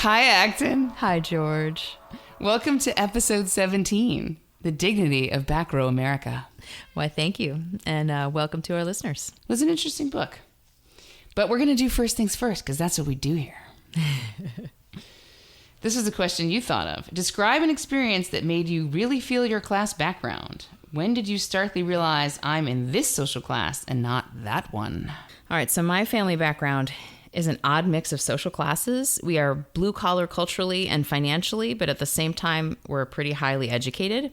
Hi, Acton. Hi, George. Welcome to episode 17, The Dignity of Back Row America. Why, thank you. And welcome to our listeners. It was an interesting book. But we're going to do first things first, because that's what we do here. This is a question you thought of. Describe an experience that made you really feel your class background. When did you starkly realize I'm in this social class and not that one? All right, so my family background is an odd mix of social classes. We are blue collar culturally and financially, but at the same time, we're pretty highly educated.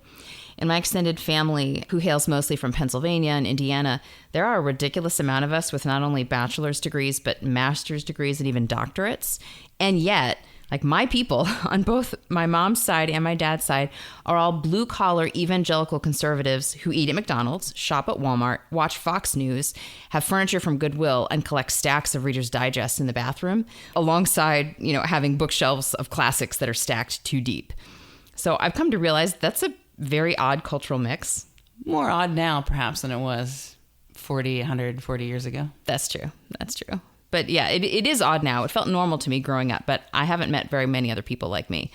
In my extended family, who hails mostly from Pennsylvania and Indiana, there are a ridiculous amount of us with not only bachelor's degrees, but master's degrees and even doctorates. And yet, like my people on both my mom's side and my dad's side are all blue collar evangelical conservatives who eat at McDonald's, shop at Walmart, watch Fox News, have furniture from Goodwill, and collect stacks of Reader's Digest in the bathroom, alongside, having bookshelves of classics that are stacked too deep. So I've come to realize that's a very odd cultural mix. More odd now, perhaps, than it was 140 years ago. That's true. But yeah, it is odd now. It felt normal to me growing up, but I haven't met very many other people like me.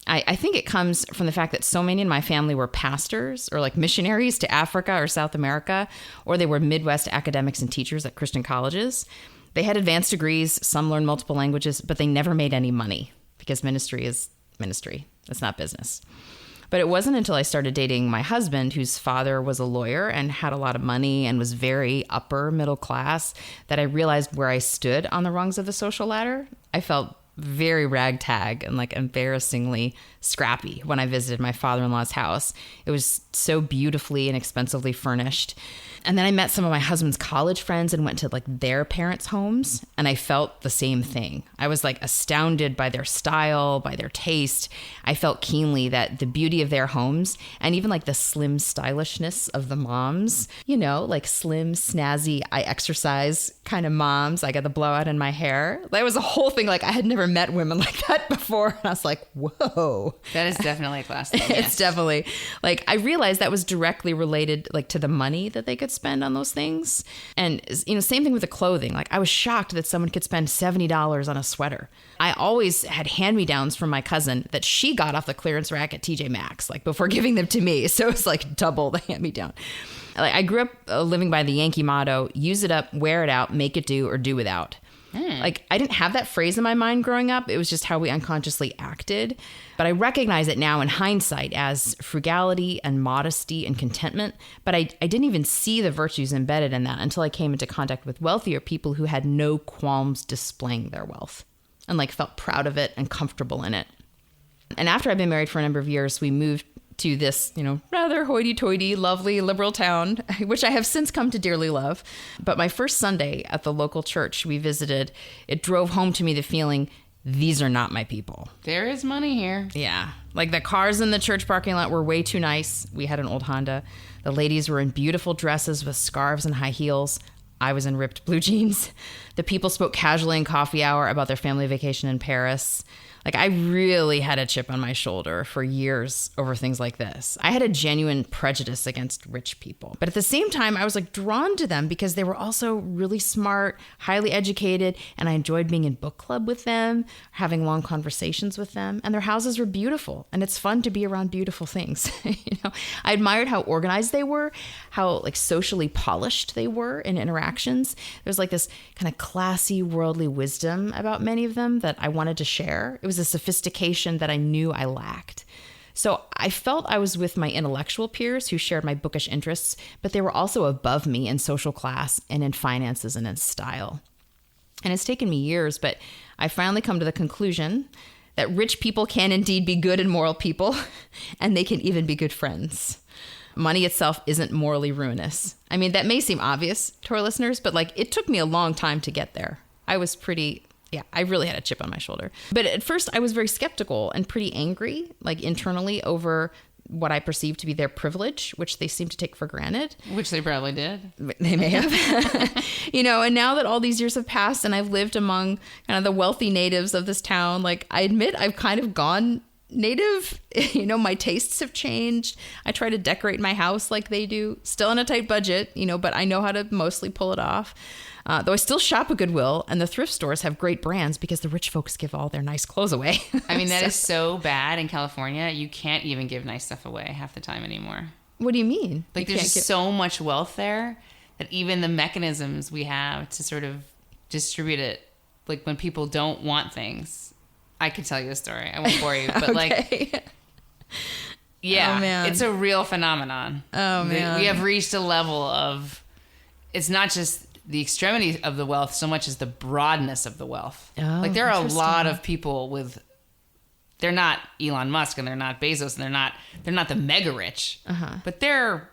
I think it comes from the fact that so many in my family were pastors or like missionaries to Africa or South America, or they were Midwest academics and teachers at Christian colleges. They had advanced degrees, some learned multiple languages, but they never made any money because ministry is ministry. It's not business. But it wasn't until I started dating my husband, whose father was a lawyer and had a lot of money and was very upper middle class, that I realized where I stood on the rungs of the social ladder. I felt very ragtag and like embarrassingly scrappy when I visited my father-in-law's house. It was so beautifully and expensively furnished. And then I met some of my husband's college friends and went to like their parents' homes, and I felt the same thing. I was like astounded by their style, by their taste. I felt keenly that the beauty of their homes and even like the slim stylishness of the moms, like slim, snazzy, I exercise kind of moms. I got the blowout in my hair. That was a whole thing. Like I had never met women like that before. And I was like, whoa. That is definitely a class thing. It's definitely like, I realized that was directly related like to the money that they could spend on those things. And same thing with the clothing. Like I was shocked that someone could spend $70 on a sweater. I always had hand-me-downs from my cousin that she got off the clearance rack at TJ Maxx, like before giving them to me. So it's like double the hand-me-down. Like I grew up living by the Yankee motto, use it up, wear it out, make it do, or do without. Like I didn't have that phrase in my mind growing up. It was just how we unconsciously acted. But I recognize it now in hindsight as frugality and modesty and contentment. But I didn't even see the virtues embedded in that until I came into contact with wealthier people who had no qualms displaying their wealth and like felt proud of it and comfortable in it. And after I've been married for a number of years, we moved to this, rather hoity-toity, lovely liberal town, which I have since come to dearly love. But my first Sunday at the local church we visited, it drove home to me the feeling, these are not my people. There is money here. Yeah. Like the cars in the church parking lot were way too nice. We had an old Honda. The ladies were in beautiful dresses with scarves and high heels. I was in ripped blue jeans. The people spoke casually in coffee hour about their family vacation in Paris. Like I really had a chip on my shoulder for years over things like this. I had a genuine prejudice against rich people. But at the same time, I was like drawn to them because they were also really smart, highly educated, and I enjoyed being in book club with them, having long conversations with them, and their houses were beautiful. And it's fun to be around beautiful things. I admired how organized they were, how like socially polished they were in interactions. There was like this kind of classy worldly wisdom about many of them that I wanted to share. It was a sophistication that I knew I lacked. So I felt I was with my intellectual peers who shared my bookish interests, but they were also above me in social class and in finances and in style. And it's taken me years, but I finally come to the conclusion that rich people can indeed be good and moral people, and they can even be good friends. Money itself isn't morally ruinous. I mean, that may seem obvious to our listeners, but like it took me a long time to get there. I really had a chip on my shoulder. But at first I was very skeptical and pretty angry, like internally over what I perceived to be their privilege, which they seemed to take for granted. Which they probably did. They may have. And now that all these years have passed and I've lived among kind of the wealthy natives of this town, like I admit I've kind of gone native. My tastes have changed. I try to decorate my house like they do, still on a tight budget, but I know how to mostly pull it off. Though I still shop at Goodwill, and the thrift stores have great brands because the rich folks give all their nice clothes away. I mean, that is so bad in California. You can't even give nice stuff away half the time anymore. What do you mean? Like, there's just so much wealth there that even the mechanisms we have to sort of distribute it, like when people don't want things. I could tell you a story. I won't bore you, but like, yeah, oh, man. It's a real phenomenon. Oh, man. We have reached a level of, it's not just the extremity of the wealth so much as the broadness of the wealth. Oh, like, there are a lot of people with, they're not Elon Musk and they're not Bezos and they're not the mega rich, but there are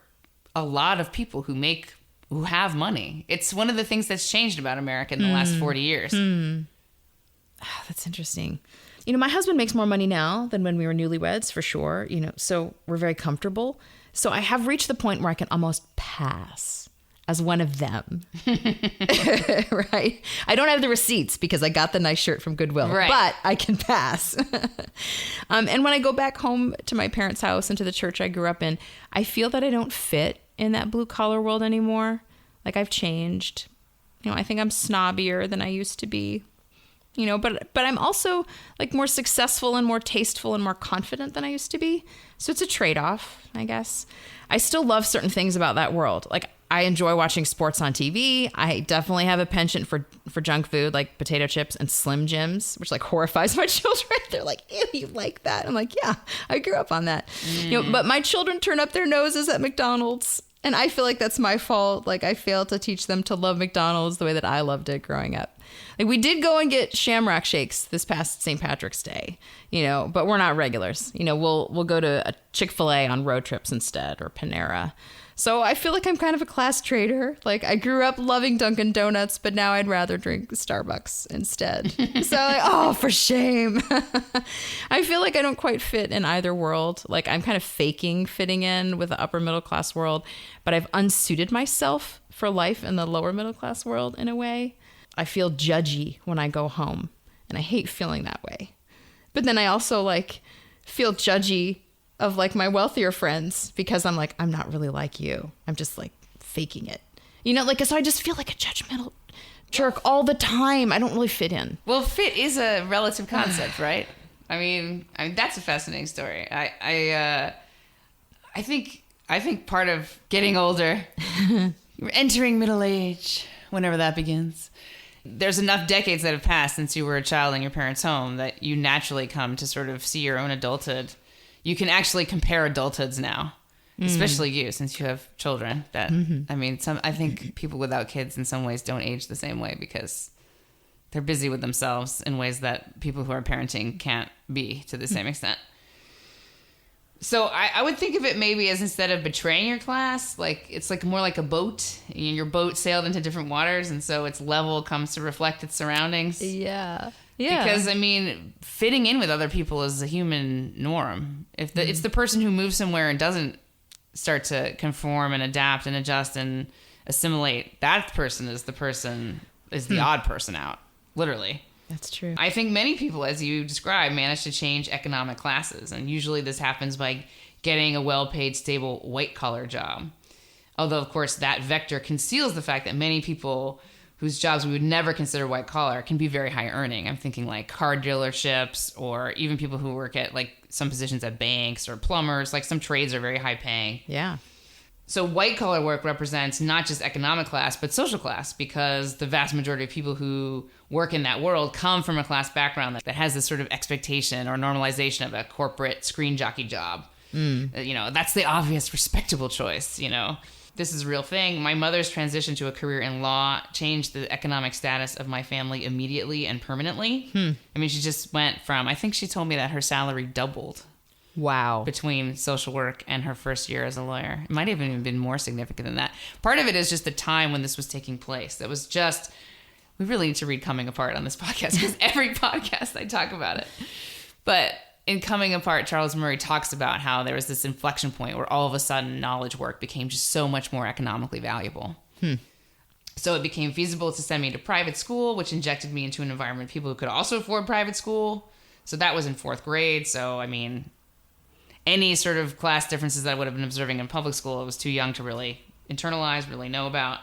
a lot of people who have money. It's one of the things that's changed about America in the last 40 years. Oh, that's interesting. You know, my husband makes more money now than when we were newlyweds, for sure. You know, so we're very comfortable. So I have reached the point where I can almost pass as one of them. Right? I don't have the receipts because I got the nice shirt from Goodwill, right, but I can pass. And when I go back home to my parents' house and to the church I grew up in, I feel that I don't fit in that blue collar world anymore. Like, I've changed. You know, I think I'm snobbier than I used to be. You know, but I'm also like more successful and more tasteful and more confident than I used to be. So it's a trade-off, I guess. I still love certain things about that world. Like, I enjoy watching sports on TV. I definitely have a penchant for junk food like potato chips and Slim Jims, which like horrifies my children. They're like, ew, you like that? I'm like, yeah, I grew up on that. You know, but my children turn up their noses at McDonald's. And I feel like that's my fault. Like, I failed to teach them to love McDonald's the way that I loved it growing up. Like, we did go and get Shamrock Shakes this past St. Patrick's Day, you know, but we're not regulars. You know, we'll go to a Chick-fil-A on road trips instead, or Panera. So I feel like I'm kind of a class traitor. Like, I grew up loving Dunkin' Donuts, but now I'd rather drink Starbucks instead. So like, oh, for shame. I feel like I don't quite fit in either world. Like, I'm kind of faking fitting in with the upper middle class world, but I've unsuited myself for life in the lower middle class world in a way. I feel judgy when I go home, and I hate feeling that way. But then I also like feel judgy of like my wealthier friends because I'm like, I'm not really like you. I'm just like faking it. You know, like, so I just feel like a judgmental jerk all the time. I don't really fit in. Well, fit is a relative concept, right? I mean, that's a fascinating story. I think part of getting older, you're entering middle age, whenever that begins. There's enough decades that have passed since you were a child in your parents' home that you naturally come to sort of see your own adulthood. You can actually compare adulthoods now, especially you, since you have children. That I mean, I think people without kids in some ways don't age the same way because they're busy with themselves in ways that people who are parenting can't be to the same extent. So I would think of it maybe as, instead of betraying your class, like it's like more like a boat. Your boat sailed into different waters, and so its level comes to reflect its surroundings. Yeah. Yeah. Because, I mean, fitting in with other people is a human norm. If it's the person who moves somewhere and doesn't start to conform and adapt and adjust and assimilate, that person is the odd person out, literally. That's true. I think many people, as you describe, manage to change economic classes. And usually this happens by getting a well-paid, stable, white-collar job. Although, of course, that vector conceals the fact that many people whose jobs we would never consider white-collar can be very high-earning. I'm thinking like car dealerships, or even people who work at like some positions at banks or plumbers. Like, some trades are very high-paying. Yeah. So white-collar work represents not just economic class, but social class, because the vast majority of people who work in that world come from a class background that has this sort of expectation or normalization of a corporate screen jockey job. You know, that's the obvious respectable choice, you know. This is a real thing. My mother's transition to a career in law changed the economic status of my family immediately and permanently. I mean, she just went from, I think she told me that her salary doubled. Wow. Between social work and her first year as a lawyer. It might have even been more significant than that. Part of it is just the time when this was taking place. That was just, we really need to read Coming Apart on this podcast, because every podcast I talk about it. But in Coming Apart, Charles Murray talks about how there was this inflection point where all of a sudden knowledge work became just so much more economically valuable. So it became feasible to send me to private school, which injected me into an environment of people who could also afford private school. So that was in 4th grade. So, I mean, any sort of class differences that I would have been observing in public school, I was too young to really internalize, really know about.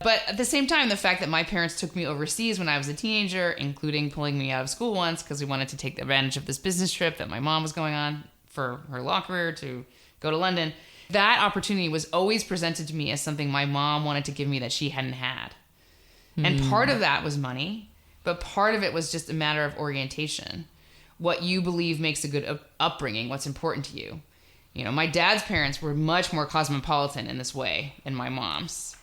But at the same time, the fact that my parents took me overseas when I was a teenager, including pulling me out of school once because we wanted to take advantage of this business trip that my mom was going on for her law career to go to London, that opportunity was always presented to me as something my mom wanted to give me that she hadn't had. And part of that was money, but part of it was just a matter of orientation. What you believe makes a good upbringing, what's important to you. You know, my dad's parents were much more cosmopolitan in this way than my mom's.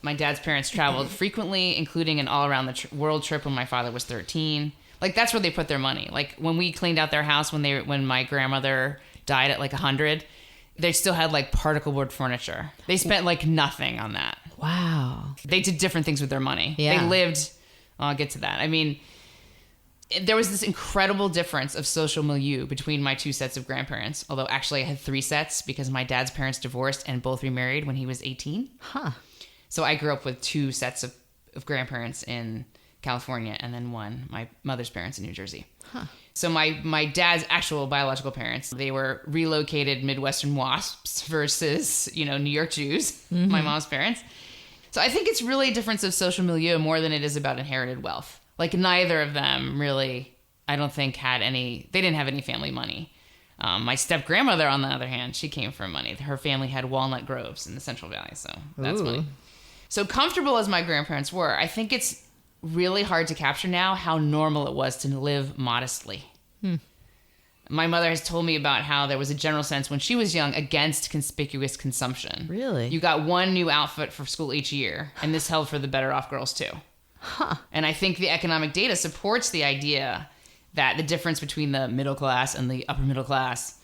My dad's parents traveled frequently, including an all-around-the-world trip when my father was 13. Like, that's where they put their money. Like, when we cleaned out their house when my grandmother died at, like, 100, they still had, like, particle board furniture. They spent, like, nothing on that. Wow. They did different things with their money. Yeah. They lived... I'll get to that. I mean, there was this incredible difference of social milieu between my two sets of grandparents, although actually I had 3 sets because my dad's parents divorced and both remarried when he was 18. Huh. So I grew up with 2 sets of grandparents in California and then my mother's parents in New Jersey. Huh. So my dad's actual biological parents, they were relocated Midwestern WASPs versus, New York Jews, my mom's parents. So I think it's really a difference of social milieu more than it is about inherited wealth. Like, neither of them really, I don't think they didn't have any family money. My step-grandmother, on the other hand, she came from money. Her family had walnut groves in the Central Valley, so that's money. So comfortable as my grandparents were, I think it's really hard to capture now how normal it was to live modestly. My mother has told me about how there was a general sense when she was young against conspicuous consumption. Really? You got one new outfit for school each year, and this held for the better off girls too. Huh. And I think the economic data supports the idea that the difference between the middle class and the upper middle class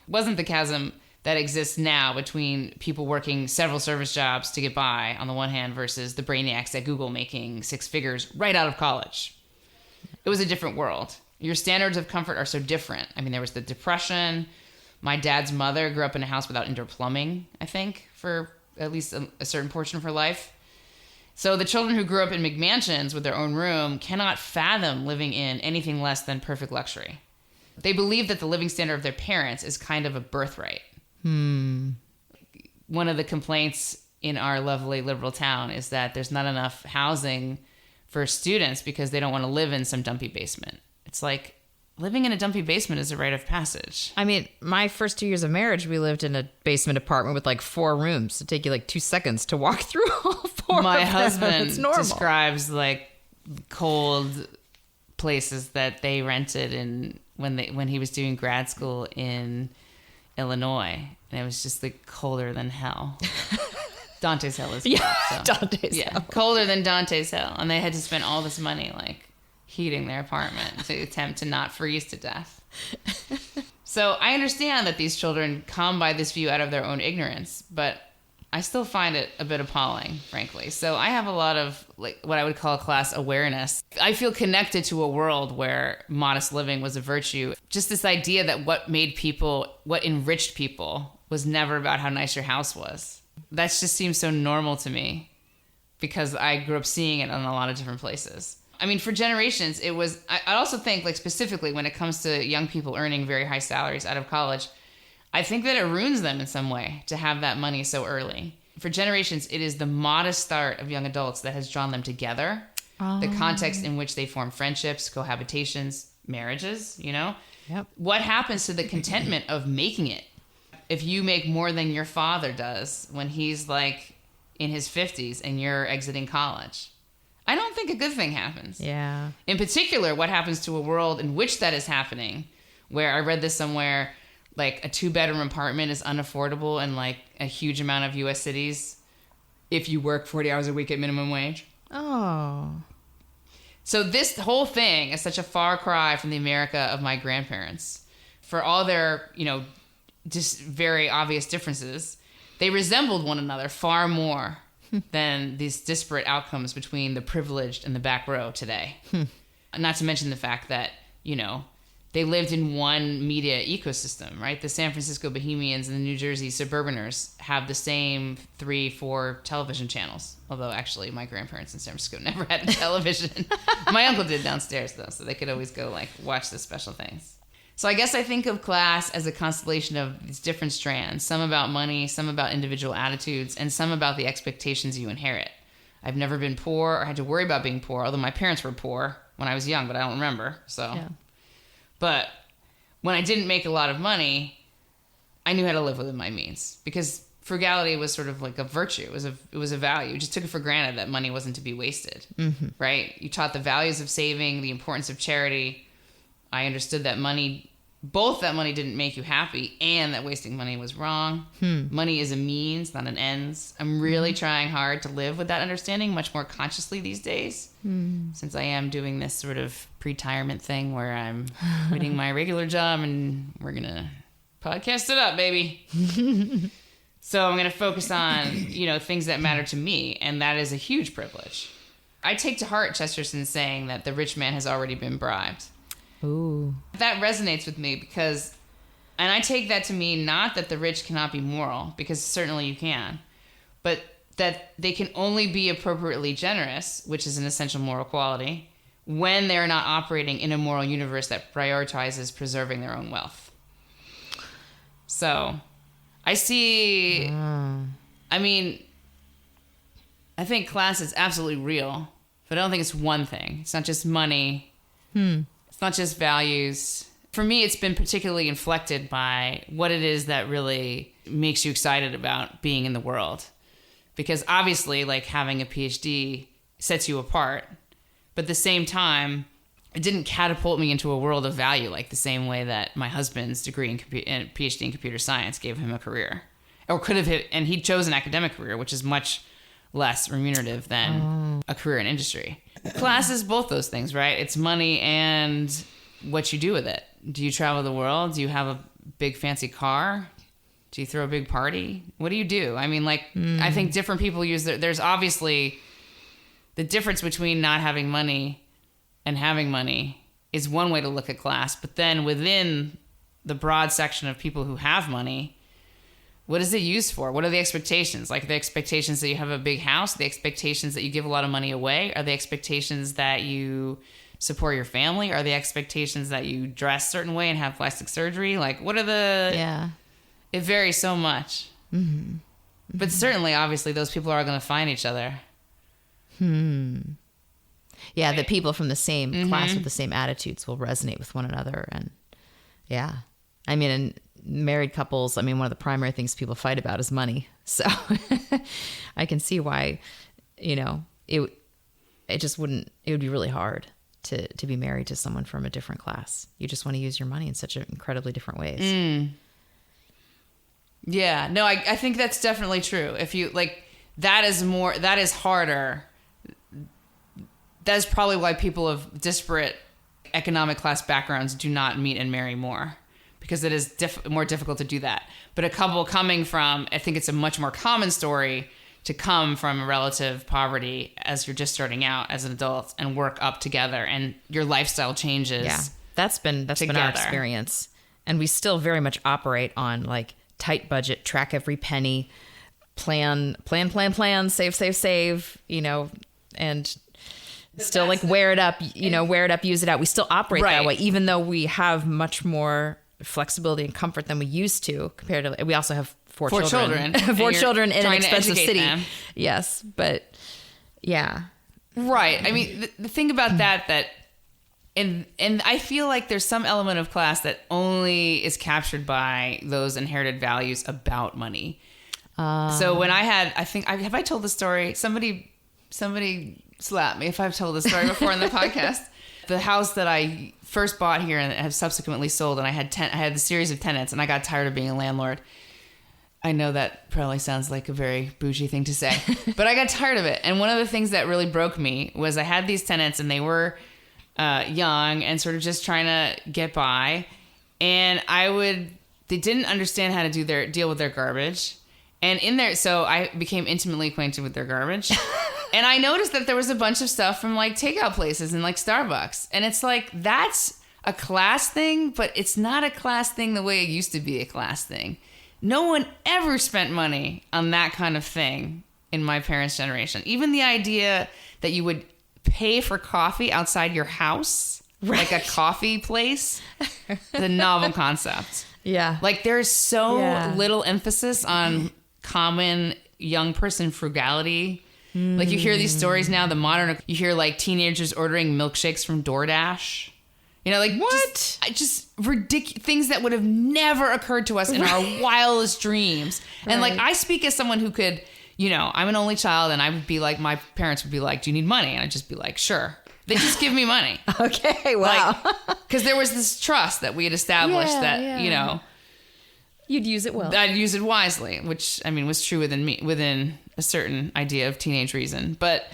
wasn't the chasm that exists now between people working several service jobs to get by on the one hand versus the brainiacs at Google making 6 figures right out of college. It was a different world. Your standards of comfort are so different. I mean, there was the Depression. My dad's mother grew up in a house without indoor plumbing, I think, for at least a certain portion of her life. So the children who grew up in McMansions with their own room cannot fathom living in anything less than perfect luxury. They believe that the living standard of their parents is kind of a birthright. One of the complaints in our lovely liberal town is that there's not enough housing for students because they don't want to live in some dumpy basement. It's like, living in a dumpy basement is a rite of passage. I mean, my first 2 years of marriage, we lived in a basement apartment with like 4 rooms. It'd take you like 2 seconds to walk through all 4 My of them. husband It's normal. describes like cold places that they rented when he was doing grad school in Illinois, and it was just like colder than hell. Dante's Hell is cold, so. Dante's Hell. Colder than Dante's Hell, and they had to spend all this money like heating their apartment to attempt to not freeze to death. So I understand that these children come by this view out of their own ignorance, but I still find it a bit appalling, frankly. So I have a lot of like what I would call class awareness. I feel connected to a world where modest living was a virtue. Just this idea that what enriched people was never about how nice your house was. That just seems so normal to me because I grew up seeing it in a lot of different places. I mean, for generations, it was, I also think like specifically when it comes to young people earning very high salaries out of college, I think that it ruins them in some way to have that money so early. For generations, it is the modest start of young adults that has drawn them together. The context in which they form friendships, cohabitations, marriages, Yep. What happens to the contentment of making it? If you make more than your father does when he's like in his 50s and you're exiting college, I don't think a good thing happens. Yeah. In particular, what happens to a world in which that is happening, where I read this somewhere, like a 2-bedroom apartment is unaffordable in like a huge amount of U.S. cities if you work 40 hours a week at minimum wage. Oh. So this whole thing is such a far cry from the America of my grandparents. For all their, just very obvious differences, they resembled one another far more than these disparate outcomes between the privileged and the back row today. Not to mention the fact that, they lived in one media ecosystem, right? The San Francisco Bohemians and the New Jersey suburbaners have the same 3-4 television channels. Although actually my grandparents in San Francisco never had a television. My uncle did downstairs though, so they could always go like watch the special things. So I guess I think of class as a constellation of these different strands, some about money, some about individual attitudes, and some about the expectations you inherit. I've never been poor or had to worry about being poor, although my parents were poor when I was young, but I don't remember. So, Yeah. But when I didn't make a lot of money, I knew how to live within my means because frugality was sort of like a virtue. It was a value. You just took it for granted that money wasn't to be wasted, right? You taught the values of saving, the importance of charity. I understood that both that money didn't make you happy and that wasting money was wrong. Money is a means, not an ends. I'm really trying hard to live with that understanding much more consciously these days, since I am doing this sort of pre-retirement thing where I'm quitting my regular job and we're going to podcast it up, baby. So I'm going to focus on, things that matter to me, and that is a huge privilege. I take to heart Chesterton's saying that the rich man has already been bribed. Ooh. That resonates with me because, and I take that to mean not that the rich cannot be moral, because certainly you can, but that they can only be appropriately generous, which is an essential moral quality, when they're not operating in a moral universe that prioritizes preserving their own wealth. So I see, I think class is absolutely real, but I don't think it's one thing. It's not just money. It's not just values. For me, it's been particularly inflected by what it is that really makes you excited about being in the world. Because obviously, like having a PhD sets you apart. But at the same time, it didn't catapult me into a world of value like the same way that my husband's degree and PhD in computer science gave him a career. Or could have hit, and he chose an academic career, which is much less remunerative than a career in industry. Class is both those things, right? It's money and what you do with it. Do you travel the world? Do you have a big fancy car? Do you throw a big party? What do you do? I think different people use there's obviously the difference between not having money and having money is one way to look at class. But then within the broad section of people who have money, what is it used for? What are the expectations? Like the expectations that you have a big house, the expectations that you give a lot of money away, are the expectations that you support your family, are the expectations that you dress a certain way and have plastic surgery? Like what are the... Yeah. It varies so much. But certainly, obviously, those people are going to find each other. Yeah, the people from the same class with the same attitudes will resonate with one another. And yeah. In married couples, one of the primary things people fight about is money. So I can see why, it would be really hard to be married to someone from a different class. You just want to use your money in such incredibly different ways. Yeah, no, I think that's definitely true. If you that is harder. That is probably why people of disparate economic class backgrounds do not meet and marry more, because it is more difficult to do that. But a couple coming from, I think it's a much more common story to come from relative poverty as you're just starting out as an adult and work up together, and your lifestyle changes. Yeah, that's been our experience, and we still very much operate on tight budget, track every penny, plan, save, and still wear it up, use it out. We still operate that way, even though we have much more flexibility and comfort than we used to compared to, we also have four children. Four children in an expensive city. Them. Yes. But yeah. Right. The thing about that and I feel like there's some element of class that only is captured by those inherited values about money. So when have I told the story? Somebody slap me if I've told this story before in the podcast. The house that I first bought here and have subsequently sold, and I had a series of tenants, and I got tired of being a landlord. I know that probably sounds like a very bougie thing to say, but I got tired of it. And one of the things that really broke me was I had these tenants, and they were young and sort of just trying to get by, and they didn't understand how to deal with their garbage. And so I became intimately acquainted with their garbage. And I noticed that there was a bunch of stuff from takeout places and Starbucks. And it's that's a class thing, but it's not a class thing the way it used to be a class thing. No one ever spent money on that kind of thing in my parents' generation. Even the idea that you would pay for coffee outside your house, like a coffee place, the novel concept. Yeah. There's so little emphasis on common young person frugality Like you hear these stories now, you hear like teenagers ordering milkshakes from DoorDash. You know, like what? Just ridiculous things that would have never occurred to us in our wildest dreams. And like, I speak as someone who could, you know, I'm an only child, and I would be like, my parents would be like, "Do you need money?" And I'd just be like, "Sure." They just give me money. Okay, wow. Because there was this trust that we had established you know, you'd use it well. I'd use it wisely, which I mean was true within a certain idea of teenage reason. But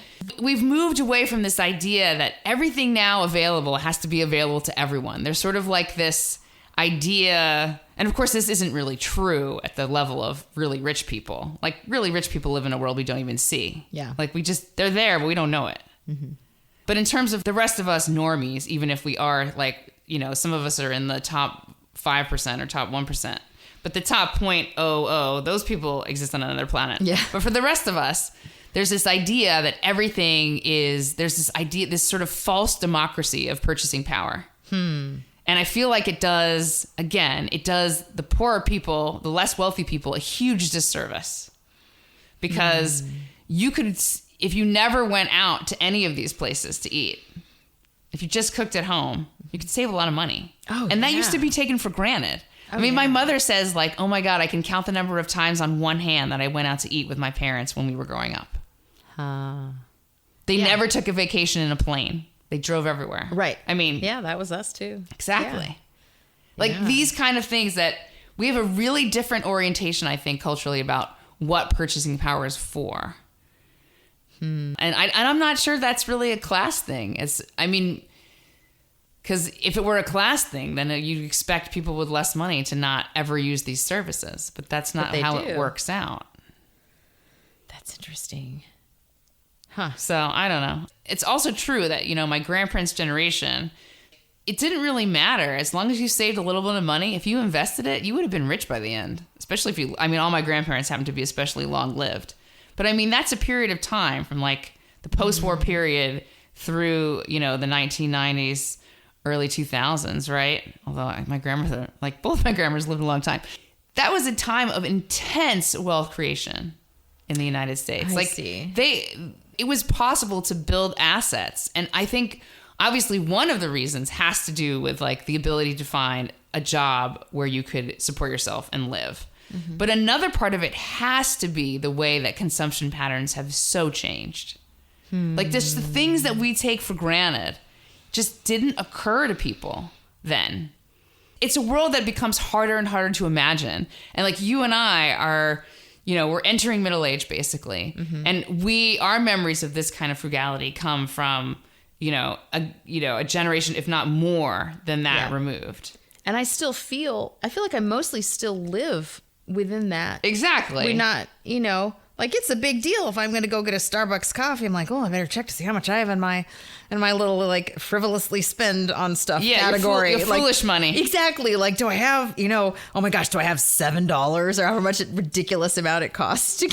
we've moved away from this idea that everything now available has to be available to everyone. There's sort of like this idea, and of course this isn't really true at the level of really rich people. Like really rich people live in a world we don't even see. Yeah. Like they're there, but we don't know it. Mm-hmm. But in terms of the rest of us normies, even if we are like, you know, some of us are in the top 5% or top 1%, but the top 0.00, those people exist on another planet. Yeah. But for the rest of us, there's this idea that there's this sort of false democracy of purchasing power. And I feel like it does the poorer people, the less wealthy people, a huge disservice. Because you could, if you never went out to any of these places to eat, if you just cooked at home, you could save a lot of money. And that used to be taken for granted. I mean, my mother says like, "Oh my God, I can count the number of times on one hand that I went out to eat with my parents when we were growing up." They never took a vacation in a plane. They drove everywhere. Right. I mean, yeah, that was us too. Exactly. Yeah. Like these kind of things that we have a really different orientation, I think, culturally about what purchasing power is for. And I'm not sure that's really a class thing. Because if it were a class thing, then you'd expect people with less money to not ever use these services. But that's not how it works out. That's interesting. So I don't know. It's also true that, you know, my grandparents' generation, it didn't really matter. As long as you saved a little bit of money, if you invested it, you would have been rich by the end. Especially all my grandparents happen to be especially long-lived. But I mean, that's a period of time from like the post-war period through, you know, the 1990s, early 2000s, right? Although my grandmother, like both my grandmothers lived a long time. That was a time of intense wealth creation in the United States. I see. It was possible to build assets. And I think obviously one of the reasons has to do with like the ability to find a job where you could support yourself and live. Mm-hmm. But another part of it has to be the way that consumption patterns have so changed. Like just the things that we take for granted just didn't occur to people then. It's a world that becomes harder and harder to imagine. And like you and I are, you know, we're entering middle age basically. Mm-hmm. And our memories of this kind of frugality come from, a generation, if not more than that removed. And I feel like I mostly still live within that. Exactly. We're not, like it's a big deal if I'm going to go get a Starbucks coffee. I'm like, oh, I better check to see how much I have in my little like frivolously spend on stuff category. Your foolish money. Exactly. Like, do I have, oh my gosh, do I have $7 or however much ridiculous amount it costs to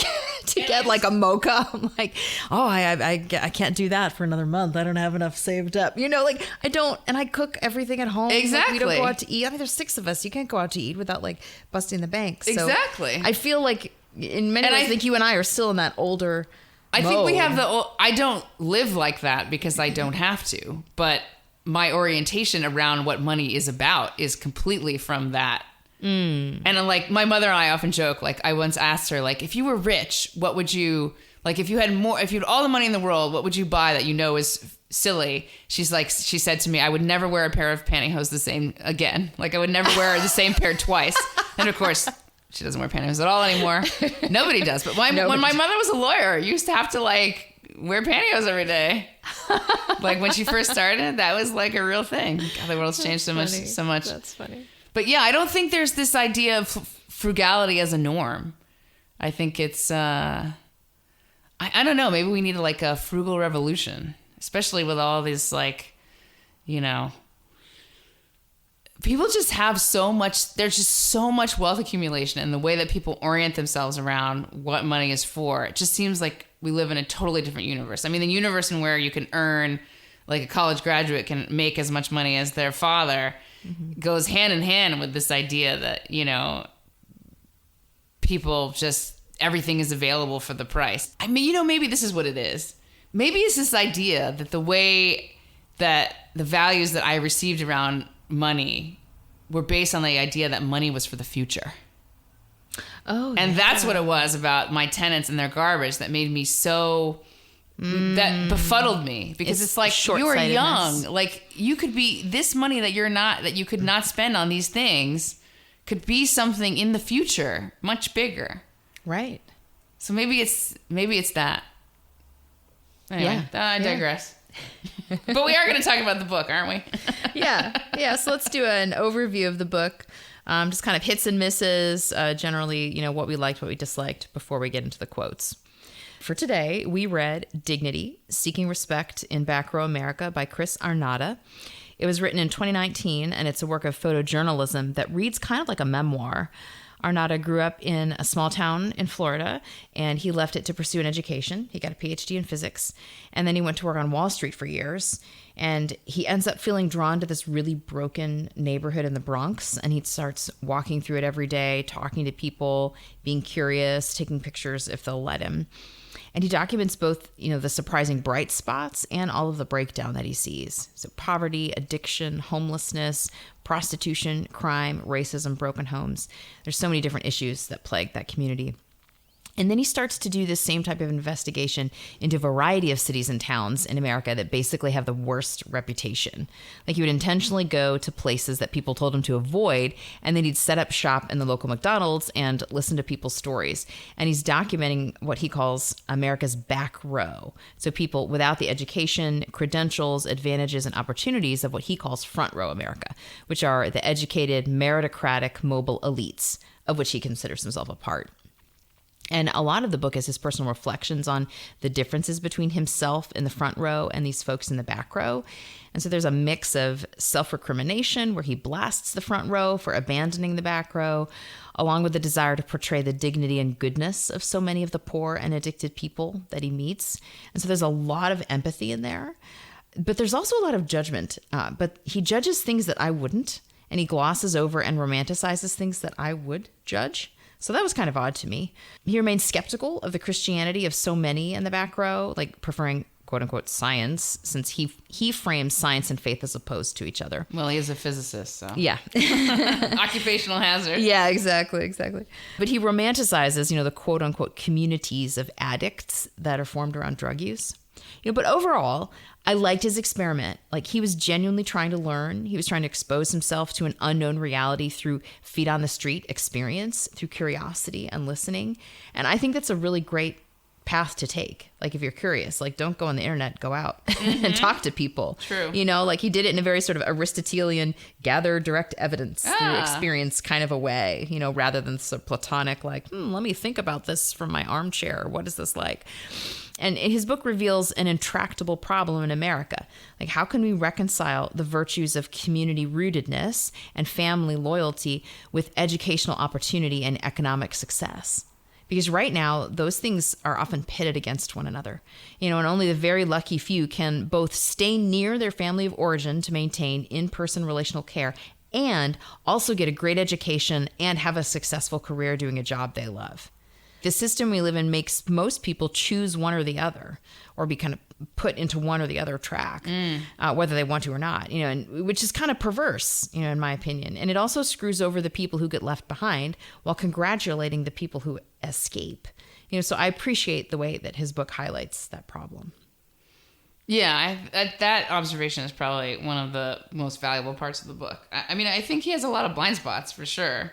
get like a mocha? I'm like, oh, I can't do that for another month. I don't have enough saved up. Like I don't, and I cook everything at home. Exactly. Like, we don't go out to eat. I mean, there's 6 of us. You can't go out to eat without like busting the bank. So exactly. I feel like in many ways, I think you and I are still in that older I think we have I don't live like that because I don't have to, but my orientation around what money is about is completely from that. And like my mother and I often joke, like I once asked her, like, if you were rich, what would you, like if you had all the money in the world, what would you buy that is silly? She said to me, I would never wear a pair of pantyhose the same again. Like I would never wear the same pair twice. And of course, she doesn't wear pantyhose at all anymore. Nobody does. But when my mother was a lawyer, you used to have to like wear pantyhose every day. Like when she first started, that was like a real thing. God, the world's changed so much. That's funny. But yeah, I don't think there's this idea of frugality as a norm. I think it's, I don't know, maybe we need like a frugal revolution, especially with all these like, people just have so much, there's just so much wealth accumulation, and the way that people orient themselves around what money is for, it just seems like we live in a totally different universe. I mean, the universe in where you can earn, like a college graduate can make as much money as their father, goes hand in hand with this idea that, people just, everything is available for the price. I mean, maybe this is what it is. Maybe it's this idea that the way that the values that I received around money were based on the idea that money was for the future. Oh, and yeah. That's what it was about my tenants and their garbage that made me so... that befuddled me, because it's like, you're young. Like, you could be, this money that you could not spend on these things could be something in the future much bigger. Right. So maybe it's that. Anyway, I digress. But we are going to talk about the book, aren't we? Yeah. So let's do an overview of the book. Just kind of hits and misses, generally, what we liked, what we disliked, before we get into the quotes. For today, we read Dignity, Seeking Respect in Back Row America by Chris Arnada. It was written in 2019, and it's a work of photojournalism that reads kind of like a memoir. Arnada grew up in a small town in Florida, and he left it to pursue an education. He got a PhD in physics, and then he went to work on Wall Street for years. And he ends up feeling drawn to this really broken neighborhood in the Bronx, and he starts walking through it every day, talking to people, being curious, taking pictures if they'll let him. And he documents both, the surprising bright spots and all of the breakdown that he sees. So poverty, addiction, homelessness, prostitution, crime, racism, broken homes. There's so many different issues that plague that community. And then he starts to do this same type of investigation into a variety of cities and towns in America that basically have the worst reputation. Like, he would intentionally go to places that people told him to avoid, and then he'd set up shop in the local McDonald's and listen to people's stories. And he's documenting what he calls America's back row. So people without the education, credentials, advantages, and opportunities of what he calls front row America, which are the educated, meritocratic, mobile elites, of which he considers himself a part. And a lot of the book is his personal reflections on the differences between himself in the front row and these folks in the back row. And so there's a mix of self-recrimination, where he blasts the front row for abandoning the back row, along with the desire to portray the dignity and goodness of so many of the poor and addicted people that he meets. And so there's a lot of empathy in there. But there's also a lot of judgment. But he judges things that I wouldn't, and he glosses over and romanticizes things that I would judge. So that was kind of odd to me. He remains skeptical of the Christianity of so many in the back row, like preferring quote unquote science, since he frames science and faith as opposed to each other. Well, he is a physicist, so. Yeah. Occupational hazard. Yeah, exactly. But he romanticizes, the quote unquote communities of addicts that are formed around drug use. But overall, I liked his experiment. Like, he was genuinely trying to learn. He was trying to expose himself to an unknown reality through feet on the street experience, through curiosity and listening. And I think that's a really great path to take. Like, if you're curious, like, don't go on the internet, go out and talk to people. True. Like, he did it in a very sort of Aristotelian gather direct evidence through experience kind of a way, rather than so platonic, like, let me think about this from my armchair. What is this like? And his book reveals an intractable problem in America. Like, how can we reconcile the virtues of community rootedness and family loyalty with educational opportunity and economic success? Because right now, those things are often pitted against one another. And only the very lucky few can both stay near their family of origin to maintain in-person relational care and also get a great education and have a successful career doing a job they love. The system we live in makes most people choose one or the other, or be kind of put into one or the other track, whether they want to or not, and which is kind of perverse, in my opinion. And it also screws over the people who get left behind while congratulating the people who escape. So I appreciate the way that his book highlights that problem. Yeah, that observation is probably one of the most valuable parts of the book. I think he has a lot of blind spots for sure.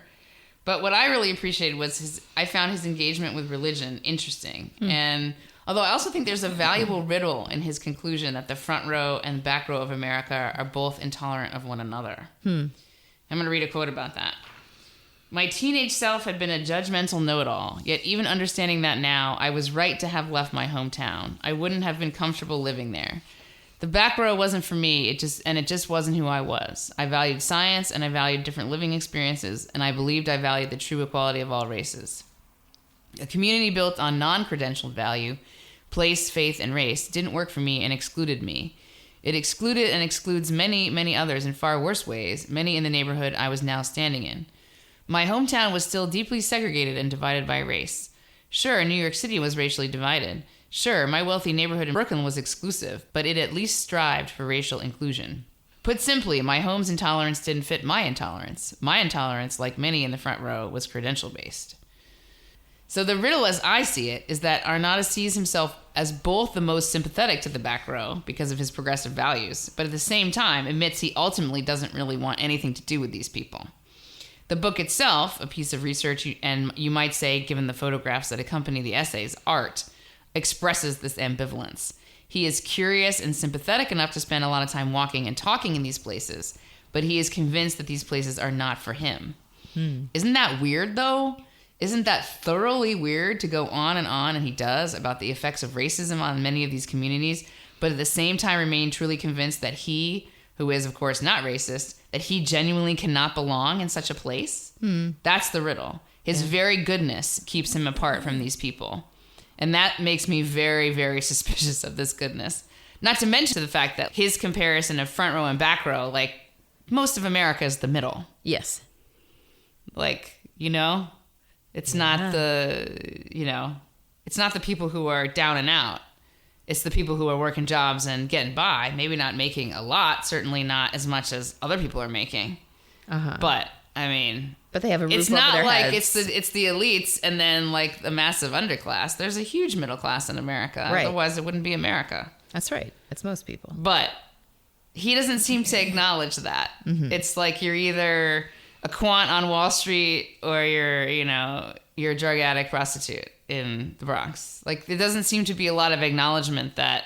But what I really appreciated was I found his engagement with religion interesting. And although I also think there's a valuable riddle in his conclusion that the front row and back row of America are both intolerant of one another. I'm going to read a quote about that. My teenage self had been a judgmental know-it-all, yet even understanding that now, I was right to have left my hometown. I wouldn't have been comfortable living there. The back row wasn't for me, it just wasn't who I was. I valued science, and I valued different living experiences, and I believed I valued the true equality of all races. A community built on non-credentialed value, place, faith, and race didn't work for me and excluded me. It excluded and excludes many, many others in far worse ways, many in the neighborhood I was now standing in. My hometown was still deeply segregated and divided by race. Sure, New York City was racially divided. Sure, my wealthy neighborhood in Brooklyn was exclusive, but it at least strived for racial inclusion. Put simply, my home's intolerance didn't fit my intolerance. My intolerance, like many in the front row, was credential-based. So the riddle as I see it is that Arnauda sees himself as both the most sympathetic to the back row because of his progressive values, but at the same time admits he ultimately doesn't really want anything to do with these people. The book itself, a piece of research, and you might say, given the photographs that accompany the essays, art, expresses this ambivalence. He is curious and sympathetic enough to spend a lot of time walking and talking in these places, but he is convinced that these places are not for him. Isn't that weird, though? Isn't that thoroughly weird to go on, and he does, about the effects of racism on many of these communities, but at the same time remain truly convinced that he, who is, of course, not racist, that he genuinely cannot belong in such a place? That's the riddle. His very goodness keeps him apart from these people. And that makes me very, very suspicious of this goodness. Not to mention the fact that his comparison of front row and back row, like, most of America is the middle. Yes. Like, you know? It's not the, it's not the people who are down and out. It's the people who are working jobs and getting by, maybe not making a lot, certainly not as much as other people are making. But, I mean... But they have a roof it's over not their like heads. it's the elites and then, like, the massive underclass. There's a huge middle class in America. Right. Otherwise, it wouldn't be America. That's right. It's most people. But he doesn't seem to acknowledge that. It's like you're either a quant on Wall Street or you're a drug addict prostitute in the Bronx. Like, there doesn't seem to be a lot of acknowledgement that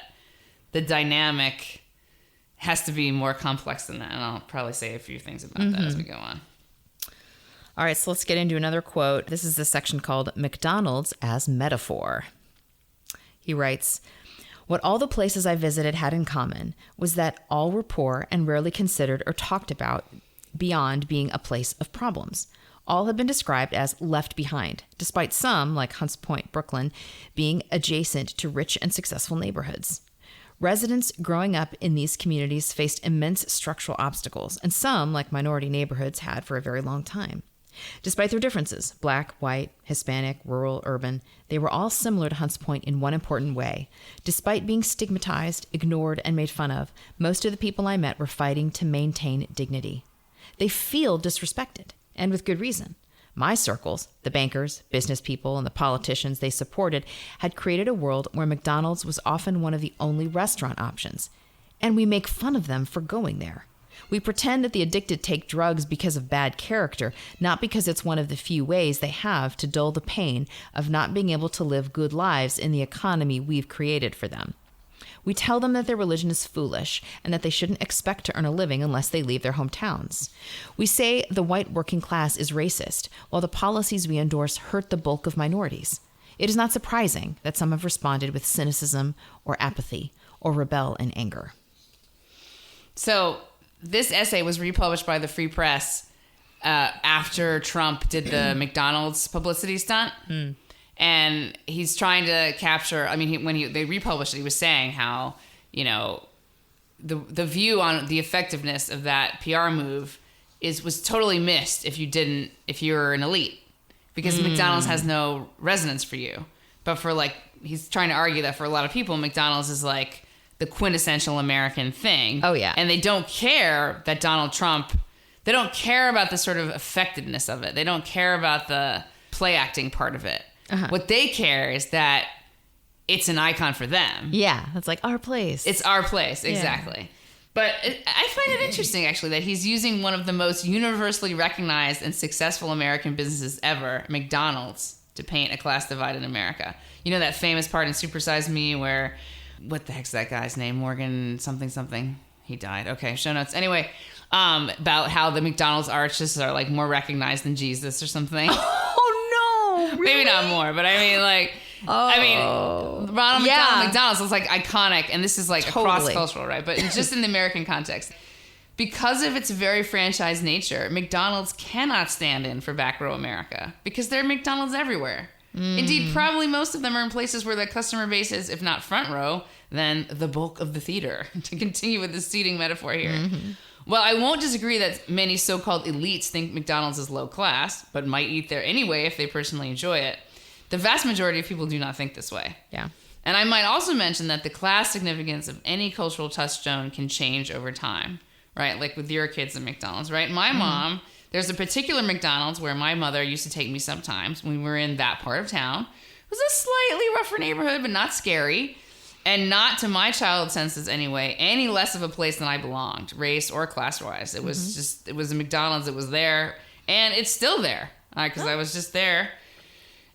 the dynamic has to be more complex than that. And I'll probably say a few things about that as we go on. All right, so let's get into another quote. This is the section called McDonald's as Metaphor. He writes, "What all the places I visited had in common was that all were poor and rarely considered or talked about beyond being a place of problems. All have been described as left behind, despite some, like Hunts Point, Brooklyn, being adjacent to rich and successful neighborhoods. Residents growing up in these communities faced immense structural obstacles, and some, like minority neighborhoods, had for a very long time. Despite their differences, black, white, Hispanic, rural, urban, they were all similar to Hunts Point in one important way. Despite being stigmatized, ignored, and made fun of, most of the people I met were fighting to maintain dignity. They feel disrespected, and with good reason. My circles, the bankers, business people, and the politicians they supported, had created a world where McDonald's was often one of the only restaurant options, and we make fun of them for going there. We pretend that the addicted take drugs because of bad character, not because it's one of the few ways they have to dull the pain of not being able to live good lives in the economy we've created for them. We tell them that their religion is foolish and that they shouldn't expect to earn a living unless they leave their hometowns. We say the white working class is racist, while the policies we endorse hurt the bulk of minorities. It is not surprising that some have responded with cynicism or apathy or rebel in anger." So this essay was republished by the Free Press after Trump did the McDonald's publicity stunt. And he's trying to capture, I mean, they republished it, he was saying how, the view on the effectiveness of that PR move was totally missed if you're an elite, because McDonald's has no resonance for you. But he's trying to argue that for a lot of people, McDonald's is like the quintessential American thing. Oh, yeah. And they don't care that Donald Trump, they don't care about the sort of effectiveness of it. They don't care about the play acting part of it. What they care is that it's an icon for them. Yeah, it's like our place. It's our place, exactly. Yeah. But I find it interesting, actually, that he's using one of the most universally recognized and successful American businesses ever, McDonald's, to paint a class divide in America. You know that famous part in Super Size Me where, what the heck's that guy's name? Morgan something. He died. Okay, show notes. Anyway, about how the McDonald's arches are like more recognized than Jesus or something. Oh, no. Really? Maybe not more, but I mean, like, Ronald McDonald's is like iconic, and this is like cross-cultural, right? But just in the American context. Because of its very franchise nature, McDonald's cannot stand in for back row America because there are McDonald's everywhere. Indeed, probably most of them are in places where the customer base is, if not front row, then the bulk of the theater, to continue with the seating metaphor here. Well, I won't disagree that many so-called elites think McDonald's is low class, but might eat there anyway if they personally enjoy it. The vast majority of people do not think this way. Yeah. And I might also mention that the class significance of any cultural touchstone can change over time, right? Like with your kids at McDonald's, right? My mom, there's a particular McDonald's where my mother used to take me sometimes when we were in that part of town. It was a slightly rougher neighborhood, but not scary. And not, to my child senses anyway, any less of a place than I belonged, race or class-wise. It was just, it was a McDonald's, it was there, and it's still there. Because I was just there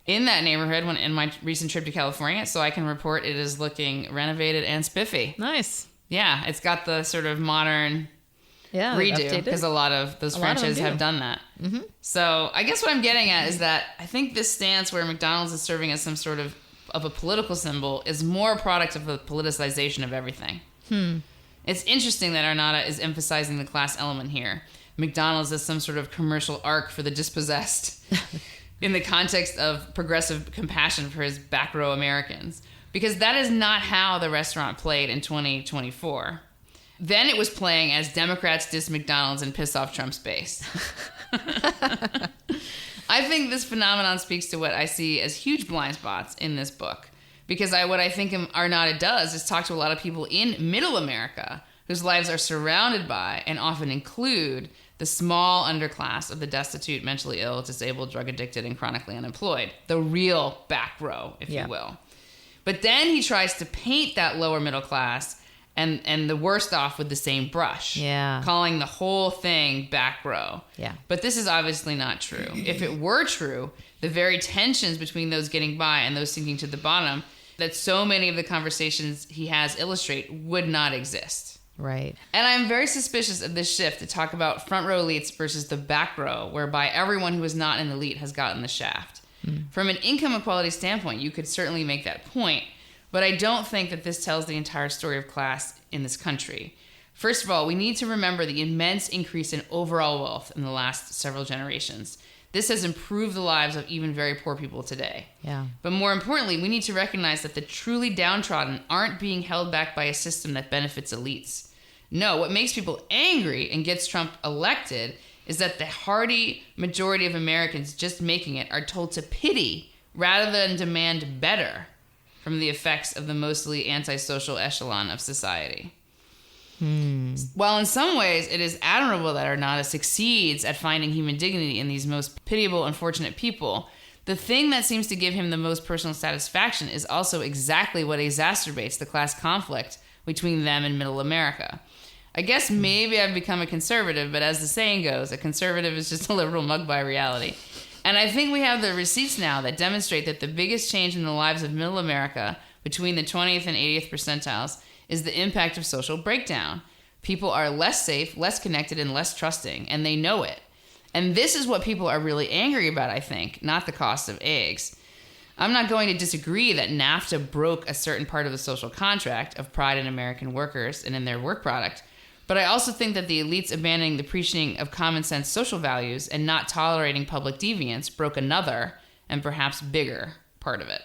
in that neighborhood in my recent trip to California, so I can report it is looking renovated and spiffy. Nice. Yeah, it's got the sort of modern redo, because a lot of those franchises have done that. Mm-hmm. So I guess what I'm getting at is that I think this stance where McDonald's is serving as some sort of a political symbol is more a product of the politicization of everything. It's interesting that Arnada is emphasizing the class element here. McDonald's as some sort of commercial arc for the dispossessed in the context of progressive compassion for his back row Americans. Because that is not how the restaurant played in 2024. Then it was playing as Democrats diss McDonald's and piss off Trump's base. I think this phenomenon speaks to what I see as huge blind spots in this book. Because what I think Arnada does is talk to a lot of people in middle America whose lives are surrounded by and often include the small underclass of the destitute, mentally ill, disabled, drug addicted, and chronically unemployed. The real back row, if you will. But then he tries to paint that lower middle class and the worst off with the same brush. Calling the whole thing back row. But this is obviously not true. If it were true, the very tensions between those getting by and those sinking to the bottom that so many of the conversations he has illustrate would not exist. Right. And I'm very suspicious of this shift to talk about front row elites versus the back row, whereby everyone who is not an elite has gotten the shaft. From an income equality standpoint, you could certainly make that point, but I don't think that this tells the entire story of class in this country. First of all, we need to remember the immense increase in overall wealth in the last several generations. This has improved the lives of even very poor people today. But more importantly, we need to recognize that the truly downtrodden aren't being held back by a system that benefits elites. No, what makes people angry and gets Trump elected is that the hardy majority of Americans just making it are told to pity rather than demand better from the effects of the mostly antisocial echelon of society. While in some ways it is admirable that Arnada succeeds at finding human dignity in these most pitiable, unfortunate people, the thing that seems to give him the most personal satisfaction is also exactly what exacerbates the class conflict between them and middle America. I guess maybe I've become a conservative, but as the saying goes, a conservative is just a liberal mugged by reality. And I think we have the receipts now that demonstrate that the biggest change in the lives of middle America between the 20th and 80th percentiles is the impact of social breakdown. People are less safe, less connected, and less trusting, and they know it. And this is what people are really angry about, I think, not the cost of eggs. I'm not going to disagree that NAFTA broke a certain part of the social contract of pride in American workers and in their work product, but I also think that the elites abandoning the preaching of common sense social values and not tolerating public deviance broke another and perhaps bigger part of it.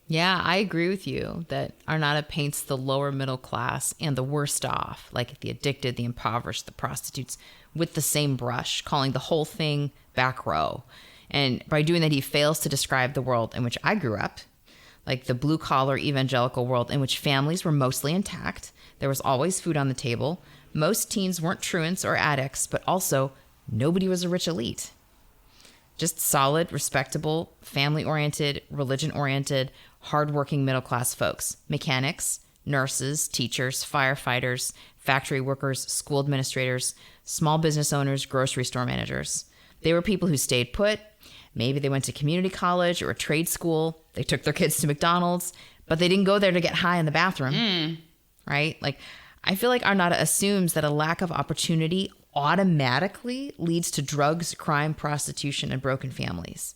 Yeah, I agree with you that Arnada paints the lower middle class and the worst off, like the addicted, the impoverished, the prostitutes, with the same brush, calling the whole thing back row. And by doing that, he fails to describe the world in which I grew up, like the blue-collar evangelical world in which families were mostly intact. There was always food on the table. Most teens weren't truants or addicts, but also nobody was a rich elite. Just solid, respectable, family-oriented, religion-oriented, hardworking middle-class folks. Mechanics, nurses, teachers, firefighters, factory workers, school administrators, small business owners, grocery store managers. They were people who stayed put. Maybe they went to community college or a trade school. They took their kids to McDonald's, but they didn't go there to get high in the bathroom. Right? Like, I feel like Arnada assumes that a lack of opportunity automatically leads to drugs, crime, prostitution, and broken families.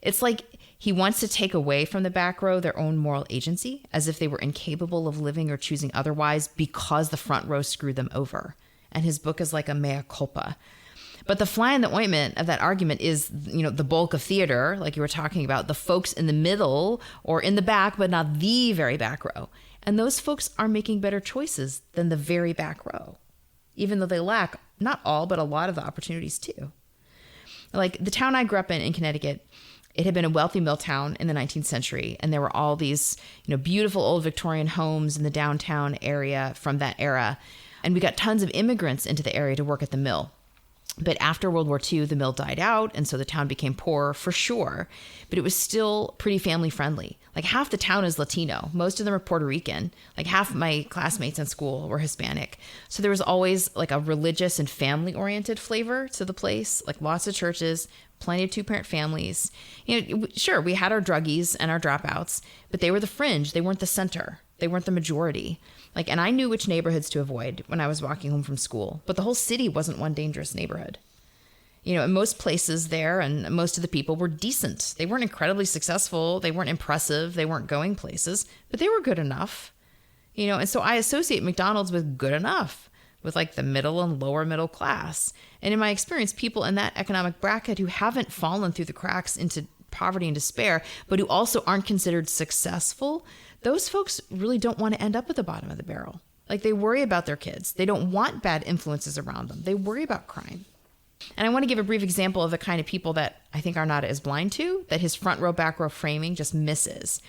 It's like he wants to take away from the back row their own moral agency, as if they were incapable of living or choosing otherwise because the front row screwed them over. And his book is like a mea culpa. But the fly in the ointment of that argument is, the bulk of theater, like you were talking about, the folks in the middle or in the back, but not the very back row. And those folks are making better choices than the very back row, even though they lack not all, but a lot of the opportunities too. Like the town I grew up in Connecticut, It had been a wealthy mill town in the 19th century, and there were all these, beautiful old Victorian homes in the downtown area from that era. And we got tons of immigrants into the area to work at the mill. But after World War II, the mill died out, and so the town became poorer for sure. But it was still pretty family friendly. Like half the town is Latino. Most of them are Puerto Rican. Like half of my classmates in school were Hispanic. So there was always like a religious and family oriented flavor to the place. Like lots of churches, plenty of 2-parent families. Sure, we had our druggies and our dropouts, but they were the fringe. They weren't the center. They weren't the majority. And I knew which neighborhoods to avoid when I was walking home from school, but the whole city wasn't one dangerous neighborhood. In most places there, and most of the people were decent. They weren't incredibly successful. They weren't impressive. They weren't going places, but they were good enough. And so I associate McDonald's with good enough, with like the middle and lower middle class. And in my experience, people in that economic bracket who haven't fallen through the cracks into poverty and despair, but who also aren't considered successful, those folks really don't want to end up at the bottom of the barrel. Like they worry about their kids. They don't want bad influences around them. They worry about crime. And I want to give a brief example of the kind of people that I think Arnada is blind to, that his front row, back row framing just misses.